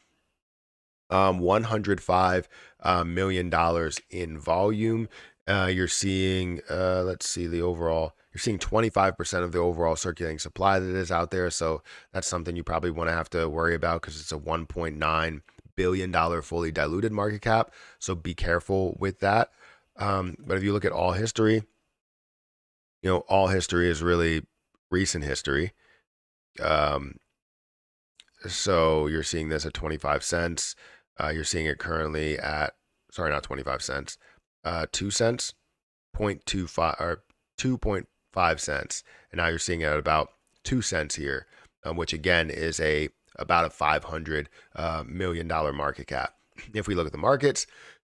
$105 million in volume. You're seeing, let's see, the overall, you're seeing 25% of the overall circulating supply that is out there. So that's something you probably want to have to worry about because it's a $1.9 billion fully diluted market cap. So be careful with that. But if you look at all history, all history is really recent history. So you're seeing this at 25 cents. You're seeing it currently at, sorry, not 25 cents, 2 cents, 0.25 or 2.5 cents. And now you're seeing it at about 2 cents here, which again is about a $500 million market cap. If we look at the markets,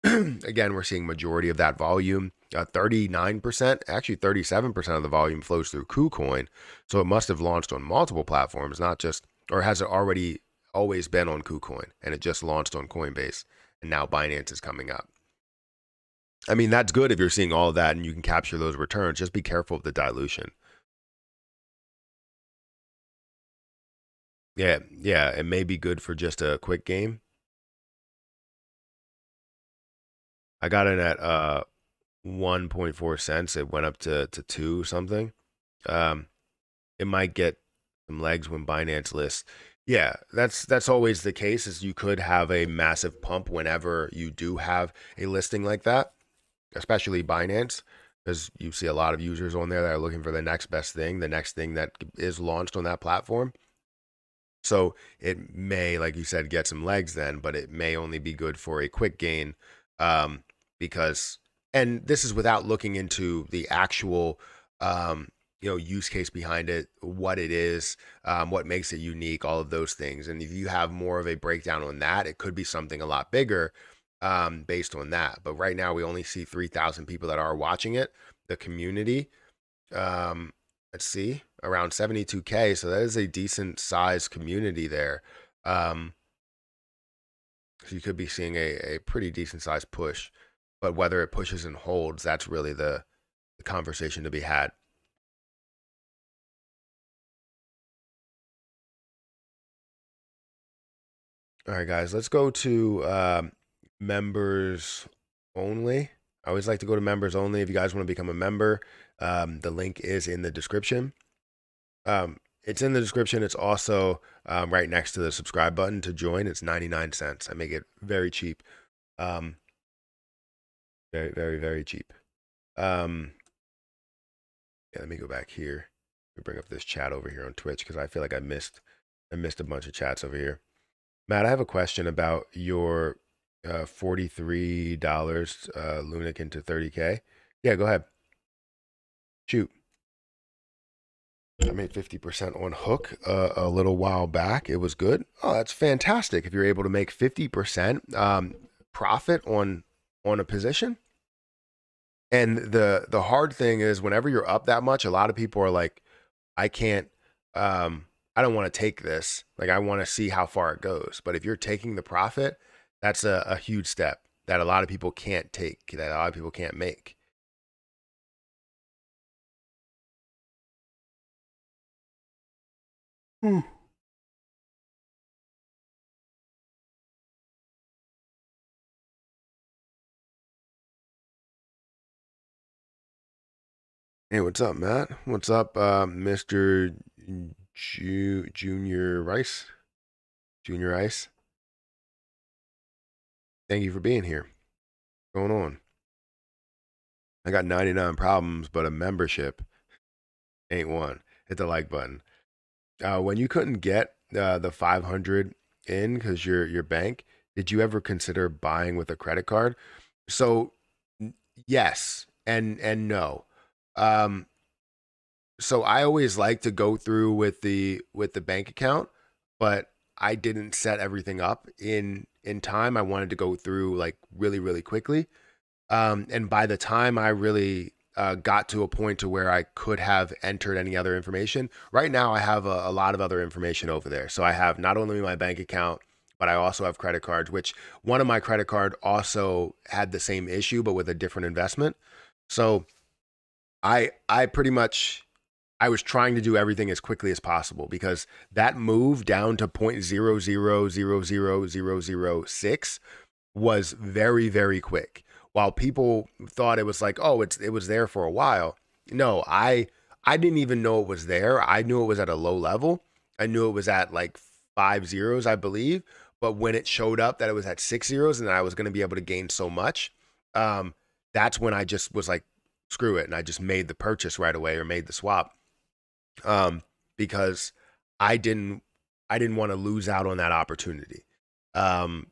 again, we're seeing majority of that volume, 39%, actually 37% of the volume flows through KuCoin. So it must have launched on multiple platforms, not just, or has it already always been on KuCoin and it just launched on Coinbase and now Binance is coming up. I mean, that's good if you're seeing all of that and you can capture those returns. Just be careful of the dilution. Yeah, it may be good for just a quick game. I got in at 1.4 cents. It went up to 2 something. It might get some legs when Binance lists. Yeah, that's always the case, is you could have a massive pump whenever you do have a listing like that, especially Binance, because you see a lot of users on there that are looking for the next best thing, the next thing that is launched on that platform. So it may, like you said, get some legs then, but it may only be good for a quick gain, because, and this is without looking into the actual, use case behind it, what it is, what makes it unique, all of those things. And if you have more of a breakdown on that, it could be something a lot bigger, based on that. But right now we only see 3,000 people that are watching it. The community, let's see, around 72K. So that is a decent sized community there. So you could be seeing a pretty decent sized push, but whether it pushes and holds, that's really the conversation to be had. All right, guys, let's go to members only. I always like to go to members only. If you guys want to become a member, the link is in the description. It's in the description. It's also right next to the subscribe button to join. It's 99 cents. I make it very cheap. Very, very, very cheap. Yeah, let me go back here. Let me bring up this chat over here on Twitch because I feel like I missed a bunch of chats over here. Matt, I have a question about your $43 LUNC into 30K. Yeah, go ahead. Shoot. I made 50% on Hook a little while back. It was good. Oh, that's fantastic. If you're able to make 50% profit on a position. And the hard thing is whenever you're up that much, a lot of people are like, I can't, I don't want to take this. Like, I want to see how far it goes. But if you're taking the profit, that's a huge step that a lot of people can't take, that a lot of people can't make. Hey, what's up, Matt? What's up, Mr. Junior Rice? Junior Ice? Thank you for being here. What's going on? I got 99 problems, but a membership ain't one. Hit the like button. When you couldn't get the 500 in because your bank, did you ever consider buying with a credit card? So yes and no. So I always like to go through with the bank account, but I didn't set everything up in time. I wanted to go through like really, really quickly. And by the time I really got to a point to where I could have entered any other information, right now I have a lot of other information over there. So I have not only my bank account, but I also have credit cards, which one of my credit card also had the same issue, but with a different investment. So I pretty much, I was trying to do everything as quickly as possible because that move down to 0.0000006 was very, very quick. While people thought it was like, oh, it was there for a while. No, I didn't even know it was there. I knew it was at a low level. I knew it was at like 5 zeros, I believe. but when it showed up that it was at 6 zeros and I was going to be able to gain so much, um, that's when I just was like, screw it, and I just made the purchase right away or made the swap, um, because I didn't I didn't want to lose out on that opportunity. Um,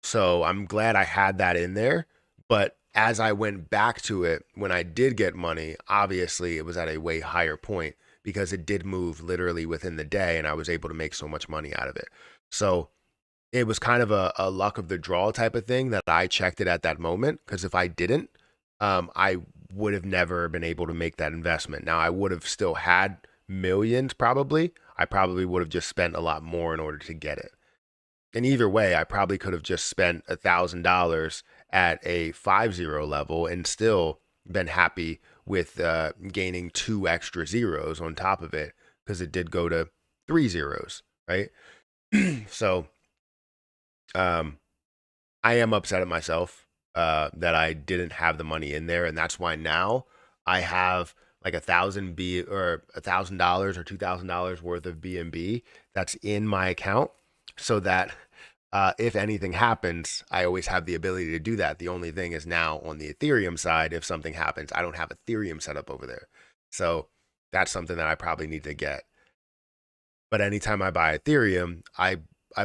so I'm glad I had that in there. But as I went back to it, when I did get money, obviously it was at a way higher point because it did move literally within the day and I was able to make so much money out of it. So it was kind of a luck of the draw type of thing that I checked it at that moment. Because if I didn't, I would have never been able to make that investment. Now I would have still had millions probably. I probably would have just spent a lot more in order to get it. And either way, I probably could have just spent $1,000 at a 5 zero level and still been happy with gaining two extra zeros on top of it because it did go to 3 zeros, right? So um, I am upset at myself that I didn't have the money in there, and that's why now I have like $1,000 or $2,000 worth of BNB that's in my account, so that if anything happens, I always have the ability to do that. The only thing is now on the Ethereum side, if something happens, I don't have Ethereum set up over there, so that's something that I probably need to get. But anytime I buy Ethereum, I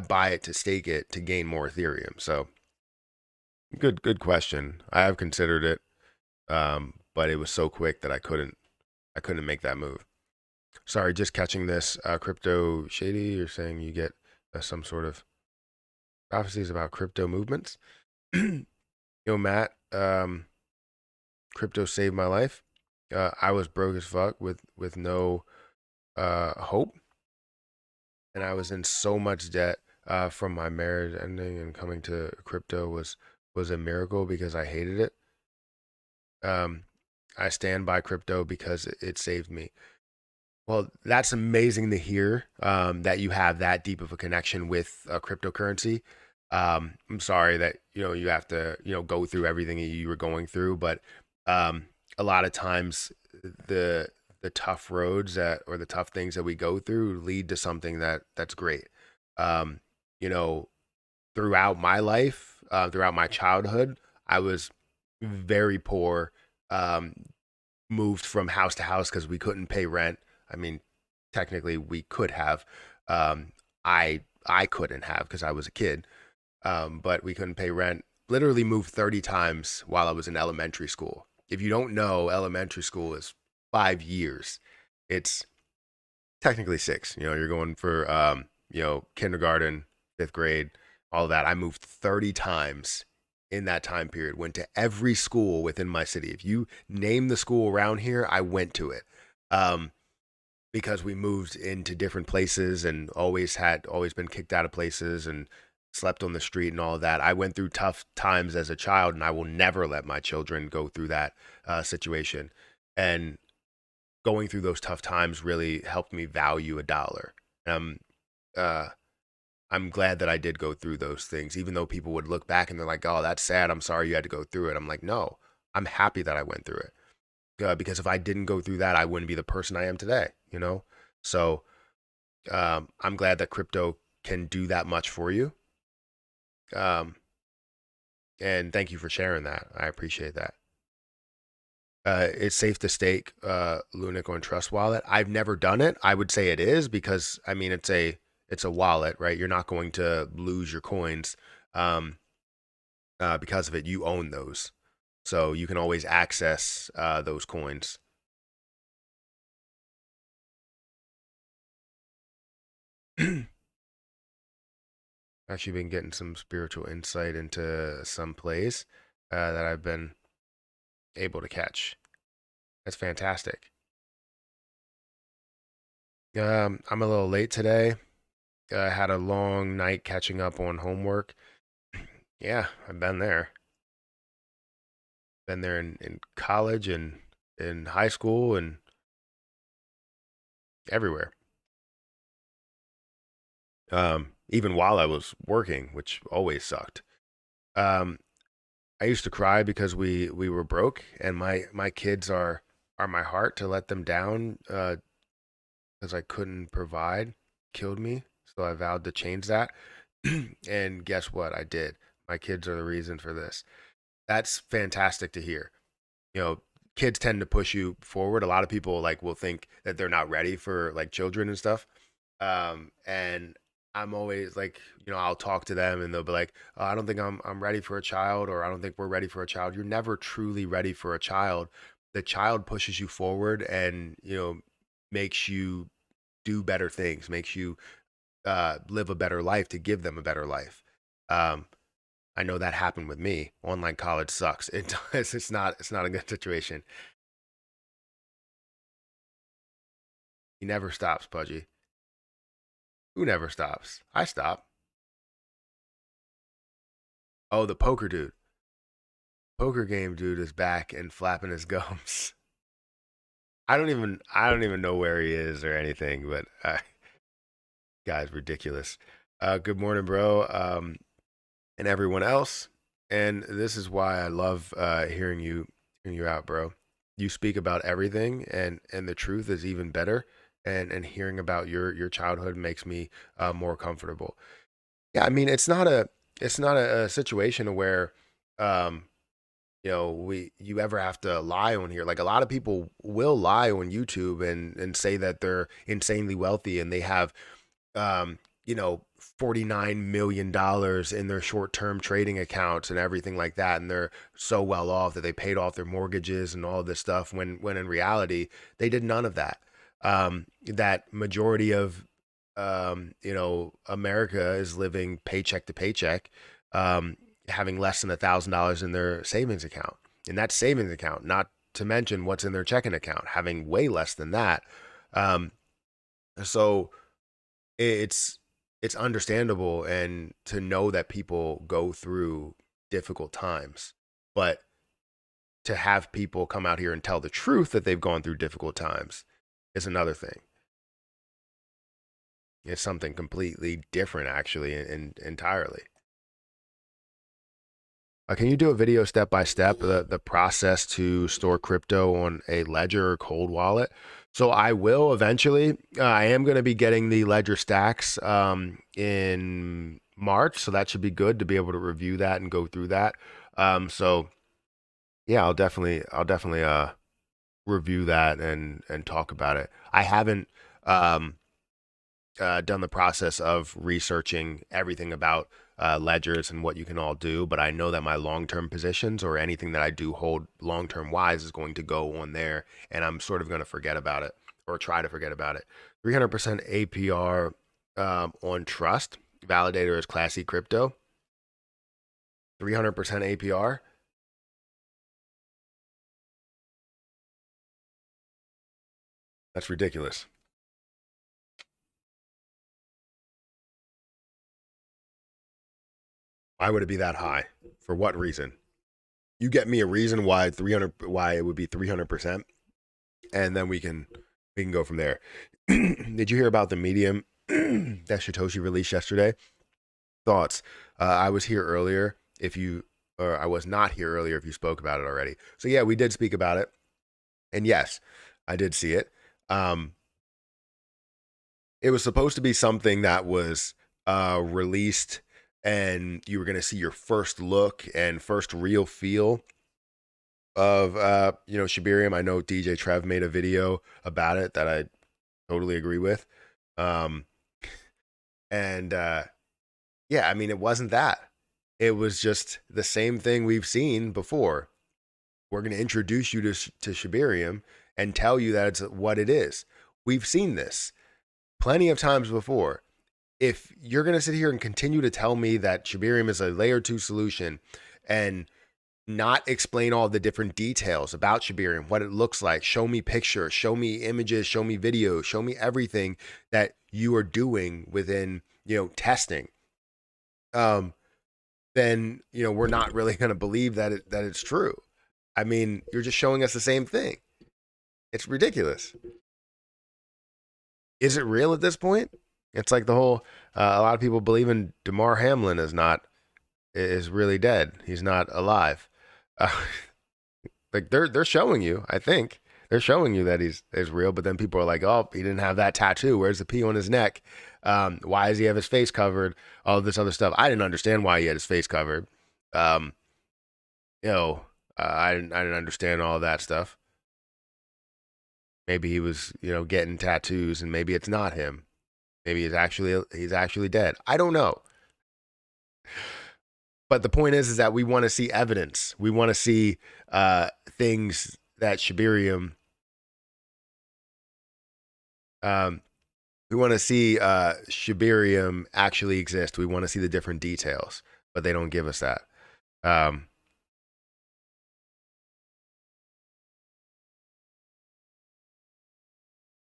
buy it to stake it to gain more Ethereum. So good question. I have considered it, but it was so quick that I couldn't make that move. Sorry, just catching this. Crypto Shady, you're saying you get some sort of prophecies about crypto movements. Yo, Matt, crypto saved my life. I was broke as fuck with no hope, and I was in so much debt from my marriage ending, and coming to crypto was a miracle because I hated it. Um, I stand by crypto because it saved me. Well, that's amazing to hear that you have that deep of a connection with cryptocurrency. I'm sorry that you have to go through everything that you were going through, but a lot of times the the tough roads that or the tough things that we go through lead to something that's great. Um, you know, throughout my life, throughout my childhood, I was very poor. Um, Moved from house to house because we couldn't pay rent. I mean, technically we could have. Um, I couldn't have because I was a kid, but we couldn't pay rent. Literally moved 30 times while I was in elementary school. If you don't know, elementary school is 5 years. It's technically six. You're going for kindergarten, fifth grade, all that. I moved 30 times in that time period. Went to every school within my city. If you name the school around here, I went to it. Um, because we moved into different places and always been kicked out of places and slept on the street and all of that. I went through tough times as a child, and I will never let my children go through that situation. And going through those tough times really helped me value a dollar. Um, uh, I'm glad that I did go through those things, even though people would look back and they're like, "Oh, that's sad. I'm sorry you had to go through it." I'm like, "No, I'm happy that I went through it because if I didn't go through that, I wouldn't be the person I am today." So I'm glad that crypto can do that much for you. Um, and thank you for sharing that. I appreciate that. It's safe to stake LUNC on Trust Wallet. I've never done it. I would say it is because I mean it's a wallet, right? You're not going to lose your coins um, because of it. You own those, so you can always access those coins. Actually, been getting some spiritual insight into some plays that I've been able to catch. That's fantastic. I'm a little late today. I had a long night catching up on homework. Yeah, I've been there. Been there in college and in high school and everywhere. Even while I was working, which always sucked. Um, I used to cry because we were broke, and my kids are my heart. To let them down because I couldn't provide killed me. So I vowed to change that. And guess what? I did. My kids are the reason for this. That's fantastic to hear. You know, kids tend to push you forward. A lot of people like will think that they're not ready for like children and stuff. And I'm always like, I'll talk to them and they'll be like, oh, I don't think I'm ready for a child, or I don't think we're ready for a child. You're never truly ready for a child. The child pushes you forward and, makes you do better things, makes you live a better life to give them a better life. Um, I know that happened with me. Online college sucks. It does. It's not a good situation. He never stops, Pudgy. Who never stops? I stop. Oh, the poker dude. Poker game dude is back and flapping his gums. I don't even know where he is or anything, but guy's ridiculous. Good morning, bro. And everyone else. And this is why I love hearing you out, bro. You speak about everything, and the truth is even better. And hearing about your childhood makes me more comfortable. Yeah, I mean, it's not a situation where um, we you ever have to lie on here. Like a lot of people will lie on YouTube and say that they're insanely wealthy and they have um, $49 million in their short-term trading accounts and everything like that, and they're so well off that they paid off their mortgages and all this stuff. When in reality, they did none of that. That majority of America is living paycheck to paycheck, having less than $1,000 in their savings account, and that savings account, not to mention what's in their checking account, having way less than that. Um, so it's it's understandable and to know that people go through difficult times, but to have people come out here and tell the truth that they've gone through difficult times is another thing. It's something completely different, actually, and entirely. Can you do a video step by step, the process to store crypto on a ledger or cold wallet? So I will eventually. I am going to be getting the ledger stacks in March, so that should be good to be able to review that and go through that. So yeah, I'll definitely review that and talk about it. I haven't um, done the process of researching everything about ledgers and what you can all do, but I know that my long term positions or anything that I do hold long term wise is going to go on there, and I'm sort of going to forget about it or try to forget about it. 300% APR on Trust. Validator is Classy Crypto. 300% APR. That's ridiculous. Why would it be that high? For what reason? You get me a reason why it would be 300%, and then we can go from there. Did you hear about the medium that Satoshi released yesterday? Thoughts? I was here earlier. If you or I was not here earlier if you spoke about it already. So yeah, we did speak about it, and yes, I did see it. Um, it was supposed to be something that was released, and you were going to see your first look and first real feel of Shibarium. I know DJ Trev made a video about it that I totally agree with. Um, and yeah, I mean, it wasn't that. It was just the same thing we've seen before. We're going to introduce you to Shibarium and tell you that it's what it is. We've seen this plenty of times before. If you're going to sit here and continue to tell me that Shibarium is a layer 2 solution and not explain all the different details about Shibarium, what it looks like, show me pictures, show me images, show me videos, show me everything that you are doing within, testing, um, then, we're not really going to believe that it's true. I mean, you're just showing us the same thing. It's ridiculous. Is it real at this point? It's like the whole, a lot of people believe in Damar Hamlin is really dead. He's not alive. Uh, like they're showing you, I think they're showing you that he's real, but then people are like, oh, he didn't have that tattoo. Where's the P on his neck? Why does he have his face covered? All this other stuff. I didn't understand why he had his face covered. Um, you know, I didn't understand all that stuff. Maybe he was, getting tattoos, and maybe it's not him. Maybe he's actually dead. I don't know. But the point is that we want to see evidence. We want to see things that Shibarium. Um, we want to see Shibarium actually exist. We want to see the different details, but they don't give us that. Um,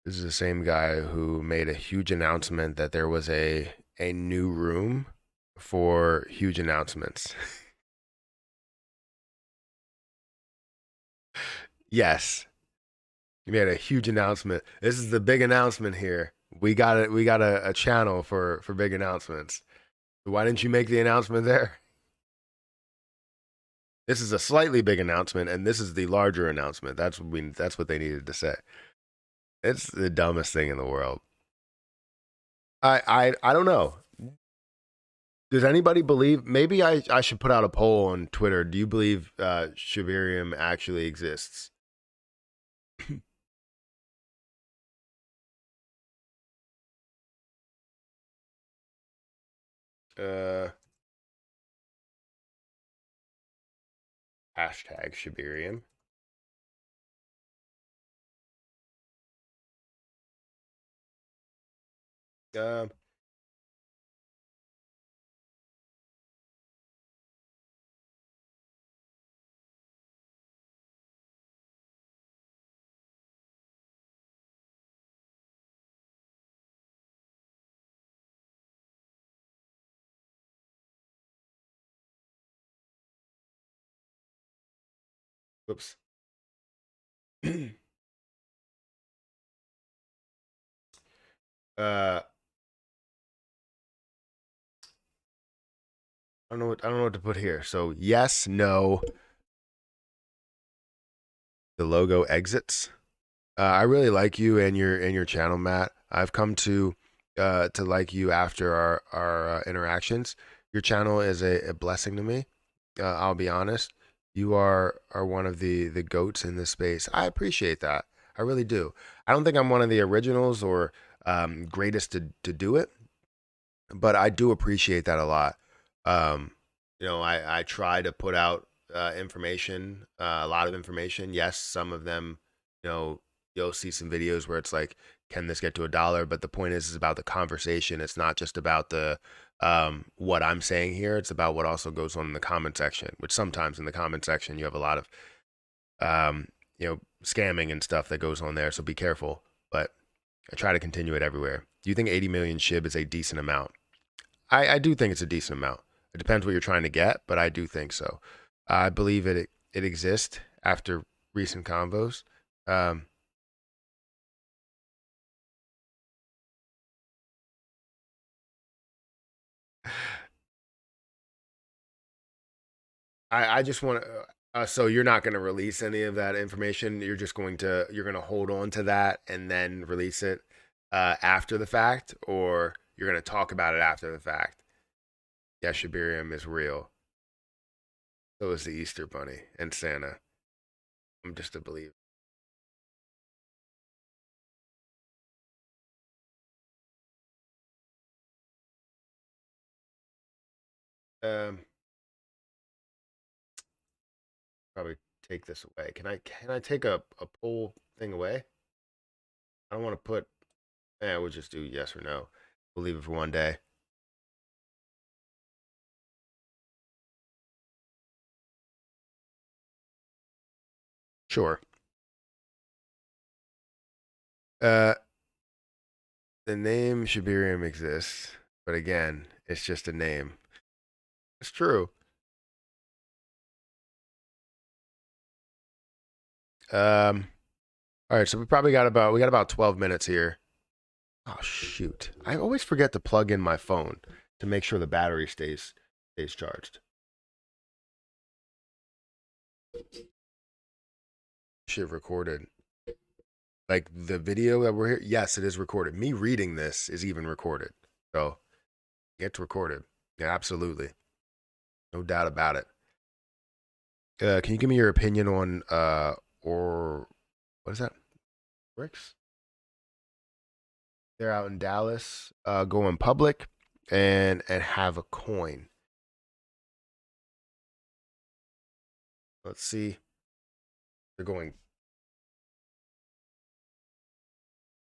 this is the same guy who made a huge announcement that there was a new room for huge announcements. Yes, he made a huge announcement. This is the big announcement here. We got it. We got a channel for big announcements. Why didn't you make the announcement there? This is a slightly big announcement, and this is the larger announcement. That's what they needed to say. It's the dumbest thing in the world. I don't know. Does anybody believe? Maybe I should put out a poll on Twitter. Do you believe Shibarium actually exists? Uh, hashtag Shibarium. Um, Whoops. uh, I don't know what to put here. So yes, no. The logo exits. I really like you and your channel, Matt. I've come to like you after our interactions. Your channel is a blessing to me. I'll be honest. You are one of the goats in this space. I appreciate that. I really do. I don't think I'm one of the originals or greatest to do it, but I do appreciate that a lot. Um, I try to put out information, a lot of information. Yes, some of them, you know, you'll see some videos where it's like, can this get to $1? But the point is about the conversation. It's not just about the what I'm saying here. It's about what also goes on in the comment section. Which sometimes in the comment section you have a lot of scamming and stuff that goes on there. So be careful. But I try to continue it everywhere. Do you think 80 million SHIB is a decent amount? I do think it's a decent amount. It depends what you're trying to get, but I do think so. I believe it exists after recent combos. Um, I just want to. So you're not going to release any of that information. You're going to hold on to that and then release it after the fact, or you're going to talk about it after the fact. Yeah, Shibarium is real. So is the Easter Bunny and Santa. I'm just a believer. Um, probably take this away. Can I take a poll thing away? I don't want to put. We'll just do yes or no. We'll leave it for one day. Sure. Uh, the name Shibarium exists, but again, it's just a name. It's true. Um. All right, so we got about 12 minutes here. Oh shoot! I always forget to plug in my phone to make sure the battery stays charged. Should have recorded. Like the video that we're here, yes, it is recorded. Me reading this is even recorded. So it's recorded. Yeah, absolutely. No doubt about it. Can you give me your opinion on or what is that? Bricks? They're out in Dallas, going public and have a coin. Let's see. They're going.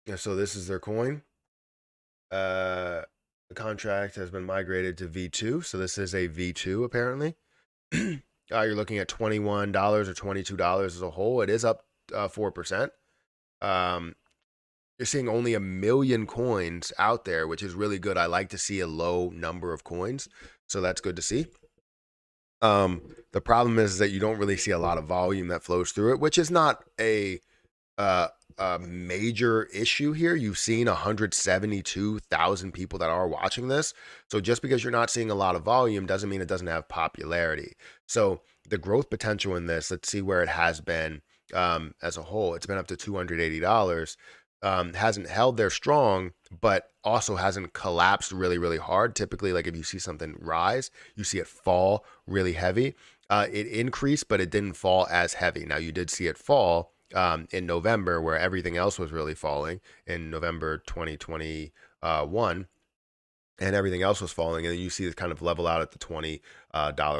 Yeah, so this is their coin. The contract has been migrated to V2, so this is a V2 apparently. You're looking at $21 or $22 as a whole. It is up 4%. Um, you're seeing only 1 million coins out there, which is really good. I like to see a low number of coins, so that's good to see. The problem is that you don't really see a lot of volume that flows through it, which is not uh, a major issue here. You've seen 172,000 people that are watching this. So just because you're not seeing a lot of volume doesn't mean it doesn't have popularity. So the growth potential in this, let's see where it has been as a whole. It's been up to $280. Hasn't held there strong, but also hasn't collapsed really, really hard. Typically, like if you see something rise, you see it fall really heavy. It increased, but it didn't fall as heavy. Now, you did see it fall in November, where everything else was really falling in November 2021, and everything else was falling. And then you see it kind of level out at the $20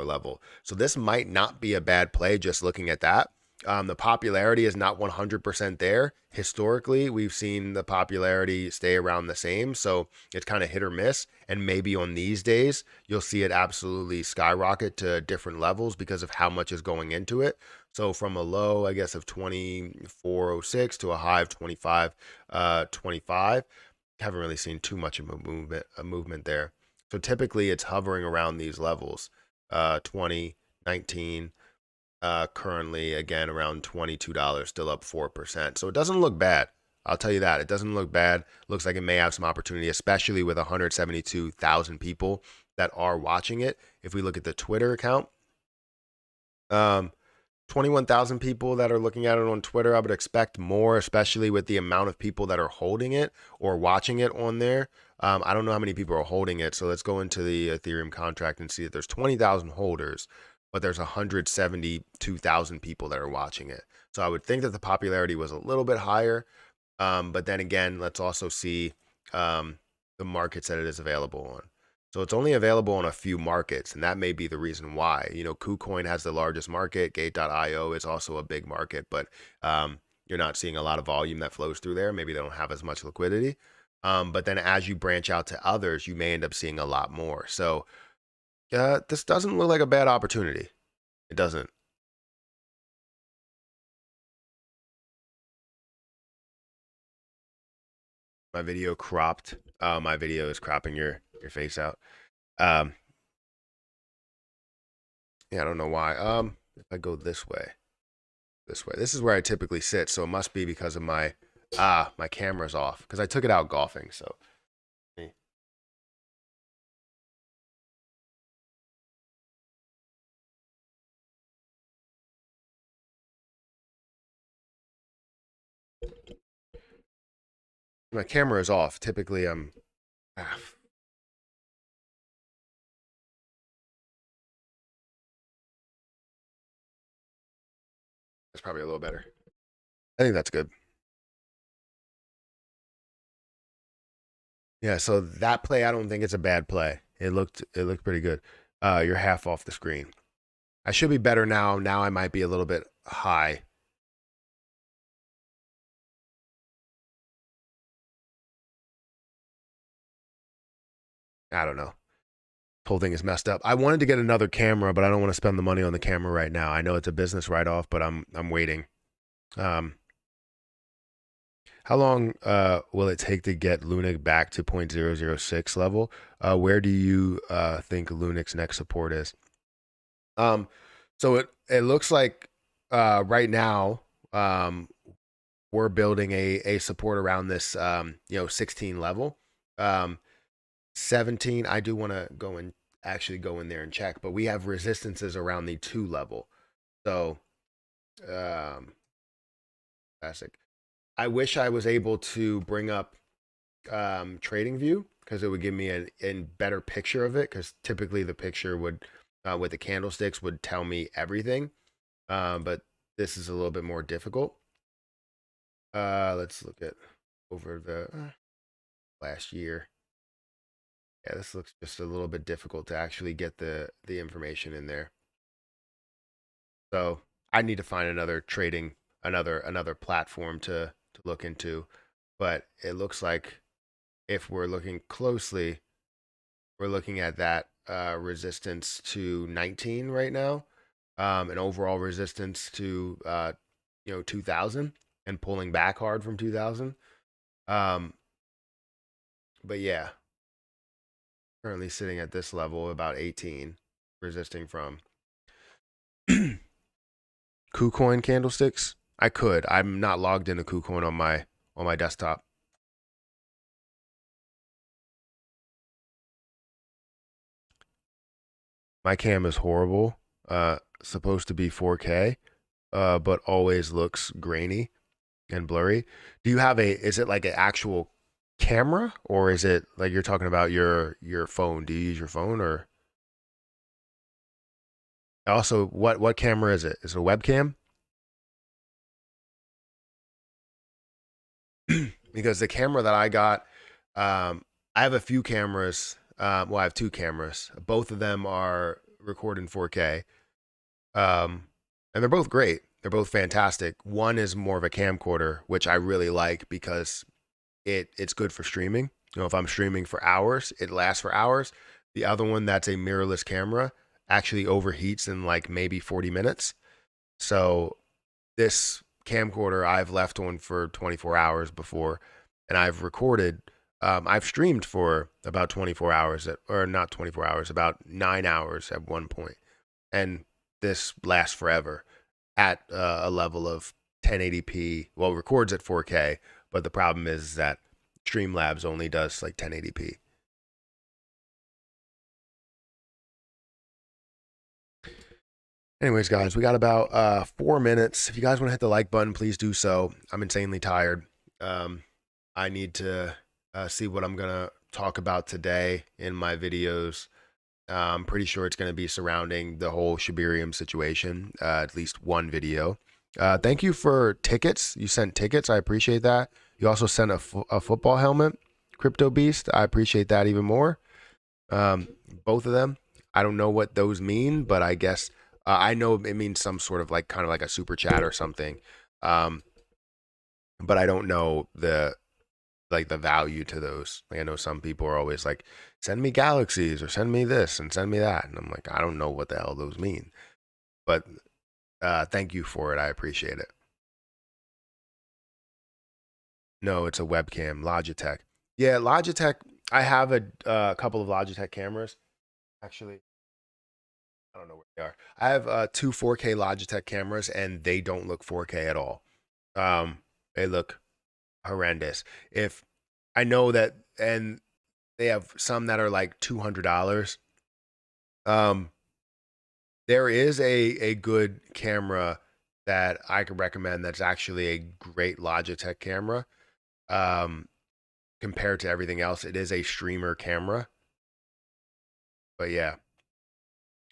level. So this might not be a bad play just looking at that. The popularity is not 100% there. Historically, we've seen the popularity stay around the same. So it's kind of hit or miss. And maybe on these days, you'll see it absolutely skyrocket to different levels because of how much is going into it. So from a low, I guess, of 24.06 to a high of 25.25, haven't really seen too much of a movement there. So typically it's hovering around these levels, 20, 19, currently again around $22, still up 4%. So it doesn't look bad. I'll tell you that. It doesn't look bad. Looks like it may have some opportunity, especially with 172,000 people that are watching it. If we look at the Twitter account, 21,000 people that are looking at it on Twitter. I would expect more, especially with the amount of people that are holding it or watching it on there. I don't know how many people are holding it. So let's go into the Ethereum contract and see that there's 20,000 holders, but there's 172,000 people that are watching it. So I would think that the popularity was a little bit higher. But then again, let's also see the markets that it is available on. So it's only available on a few markets, and that may be the reason why. KuCoin has the largest market. Gate.io is also a big market, but you're not seeing a lot of volume that flows through there. Maybe they don't have as much liquidity. But then as you branch out to others, you may end up seeing a lot more. So this doesn't look like a bad opportunity. It doesn't. My video cropped. My video is cropping your face out. Um, yeah, I don't know why. If I go this way. This is where I typically sit, so it must be because of my camera's off because I took it out golfing. So my camera is off. Typically, I'm. Ah, that's probably a little better. I think that's good. Yeah. So that play, I don't think it's a bad play. It looked pretty good. You're half off the screen. I should be better now. Now I might be a little bit high. I don't know. Whole thing is messed up. I wanted to get another camera, but I don't want to spend the money on the camera right now. I know it's a business write off, but I'm waiting. Um, how long will it take to get LUNC back to 0.006 level? Where do you think LUNC's next support is? Um, so it looks like right now we're building a support around this 16 level. Um, 17, I do want to go in there and check, but we have resistances around the 2 level. So classic. I wish I was able to bring up trading view because it would give me a better picture of it, because typically the picture would with the candlesticks would tell me everything, but this is a little bit more difficult. Let's look at over the last year. Yeah, this looks just a little bit difficult to actually get the information in there. So I need to find another trading, another platform to look into. But it looks like if we're looking closely, we're looking at that resistance to 19 right now, and overall resistance to 2000, and pulling back hard from 2000. Um, but yeah, currently sitting at this level about 18, resisting from KuCoin candlesticks. I could. I'm not logged into KuCoin on my desktop. My cam is horrible. Supposed to be 4K, but always looks grainy and blurry. Do you have a? Is it like an actual camera, or is it like you're talking about your phone? Do you use your phone, or also what camera is it? Is it a webcam? Because the camera that I got, I have a few cameras. Well, I have two cameras. Both of them are recording 4K, and they're both great. They're both fantastic. One is more of a camcorder, which I really like because it's good for streaming. If I'm streaming for hours, it lasts for hours. The other one, that's a mirrorless camera, actually overheats in like maybe 40 minutes. So this camcorder I've left on for 24 hours before, and I've recorded. I've streamed for about 24 hours, or not 24 hours, about 9 hours at one point, and this lasts forever at a level of 1080p. Well, it records at 4K, but the problem is that Streamlabs only does like 1080p. Anyways, guys, we got about 4 minutes. If you guys want to hit the like button, please do so. I'm insanely tired. I need to see what I'm gonna talk about today in my videos. I'm pretty sure it's going to be surrounding the whole Shibarium situation, at least one video. Thank you for tickets. You sent tickets. I appreciate that. You also sent a football helmet, Crypto Beast. I appreciate that even more. Both of them. I don't know what those mean, but I guess I know it means some sort of like kind of like a super chat or something. Um, but I don't know the value to those. Like I know some people are always like, send me galaxies or send me this and send me that. And I'm like, I don't know what the hell those mean. But thank you for it. I appreciate it. No, it's a webcam, Logitech. Yeah, Logitech. I have a couple of Logitech cameras. Actually, I don't know where they are. I have two 4K Logitech cameras, and they don't look 4K at all. They look horrendous. If I know that, and they have some that are like $200. Um, there is a good camera that I could recommend that's actually a great Logitech camera. Um, Compared to everything else, it is a streamer camera. But yeah,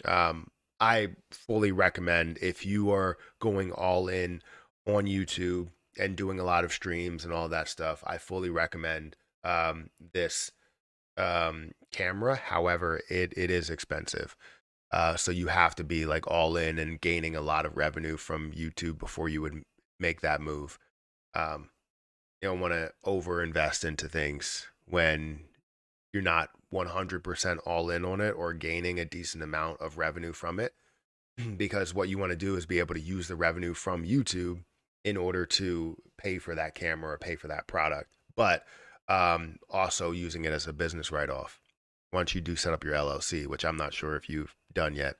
um, I fully recommend if you are going all in on YouTube and doing a lot of streams and all that stuff. I fully recommend this camera. However, it is expensive. So you have to be like all in and gaining a lot of revenue from YouTube before you would make that move. Um, you don't want to over invest into things when you're not 100% all in on it or gaining a decent amount of revenue from it. Because what you want to do is be able to use the revenue from YouTube in order to pay for that camera or pay for that product, but also using it as a business write off once you do set up your LLC, which I'm not sure if you've done yet.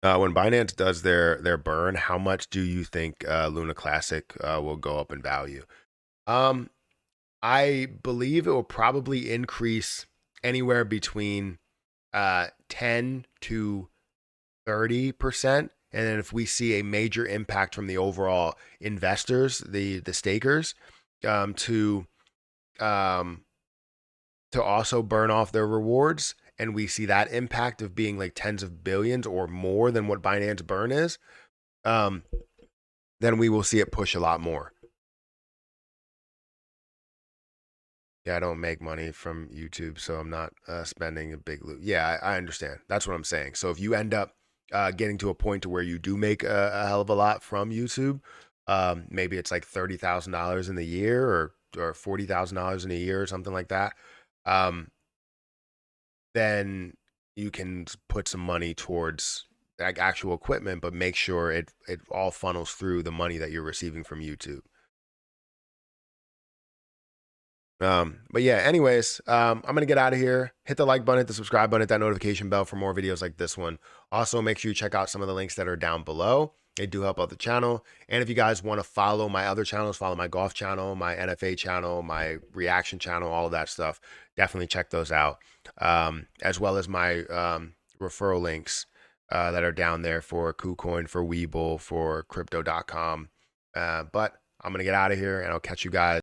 When Binance does their burn, how much do you think Luna Classic will go up in value? Um, I believe it will probably increase anywhere between 10 to 30%, And then if we see a major impact from the overall investors, the stakers, um, to um, to also burn off their rewards, and we see that impact of being like tens of billions or more than what Binance burn is, um, then we will see it push a lot more. Yeah, I don't make money from YouTube, so I'm not spending a big loot. Yeah, I understand. That's what I'm saying. So if you end up getting to a point to where you do make a hell of a lot from YouTube, maybe it's like $30,000 in the year or $40,000 in a year or something like that. Um, then you can put some money towards like actual equipment, but make sure it all funnels through the money that you're receiving from YouTube. But yeah, anyways, I'm gonna get out of here. Hit the like button, hit the subscribe button, hit that notification bell for more videos like this one. Also, make sure you check out some of the links that are down below. They do help out the channel. And if you guys want to follow my other channels, follow my golf channel, my NFA channel, my reaction channel, all of that stuff, definitely check those out. As well as my referral links that are down there for KuCoin, for Webull, for Crypto.com. But I'm gonna get out of here, and I'll catch you guys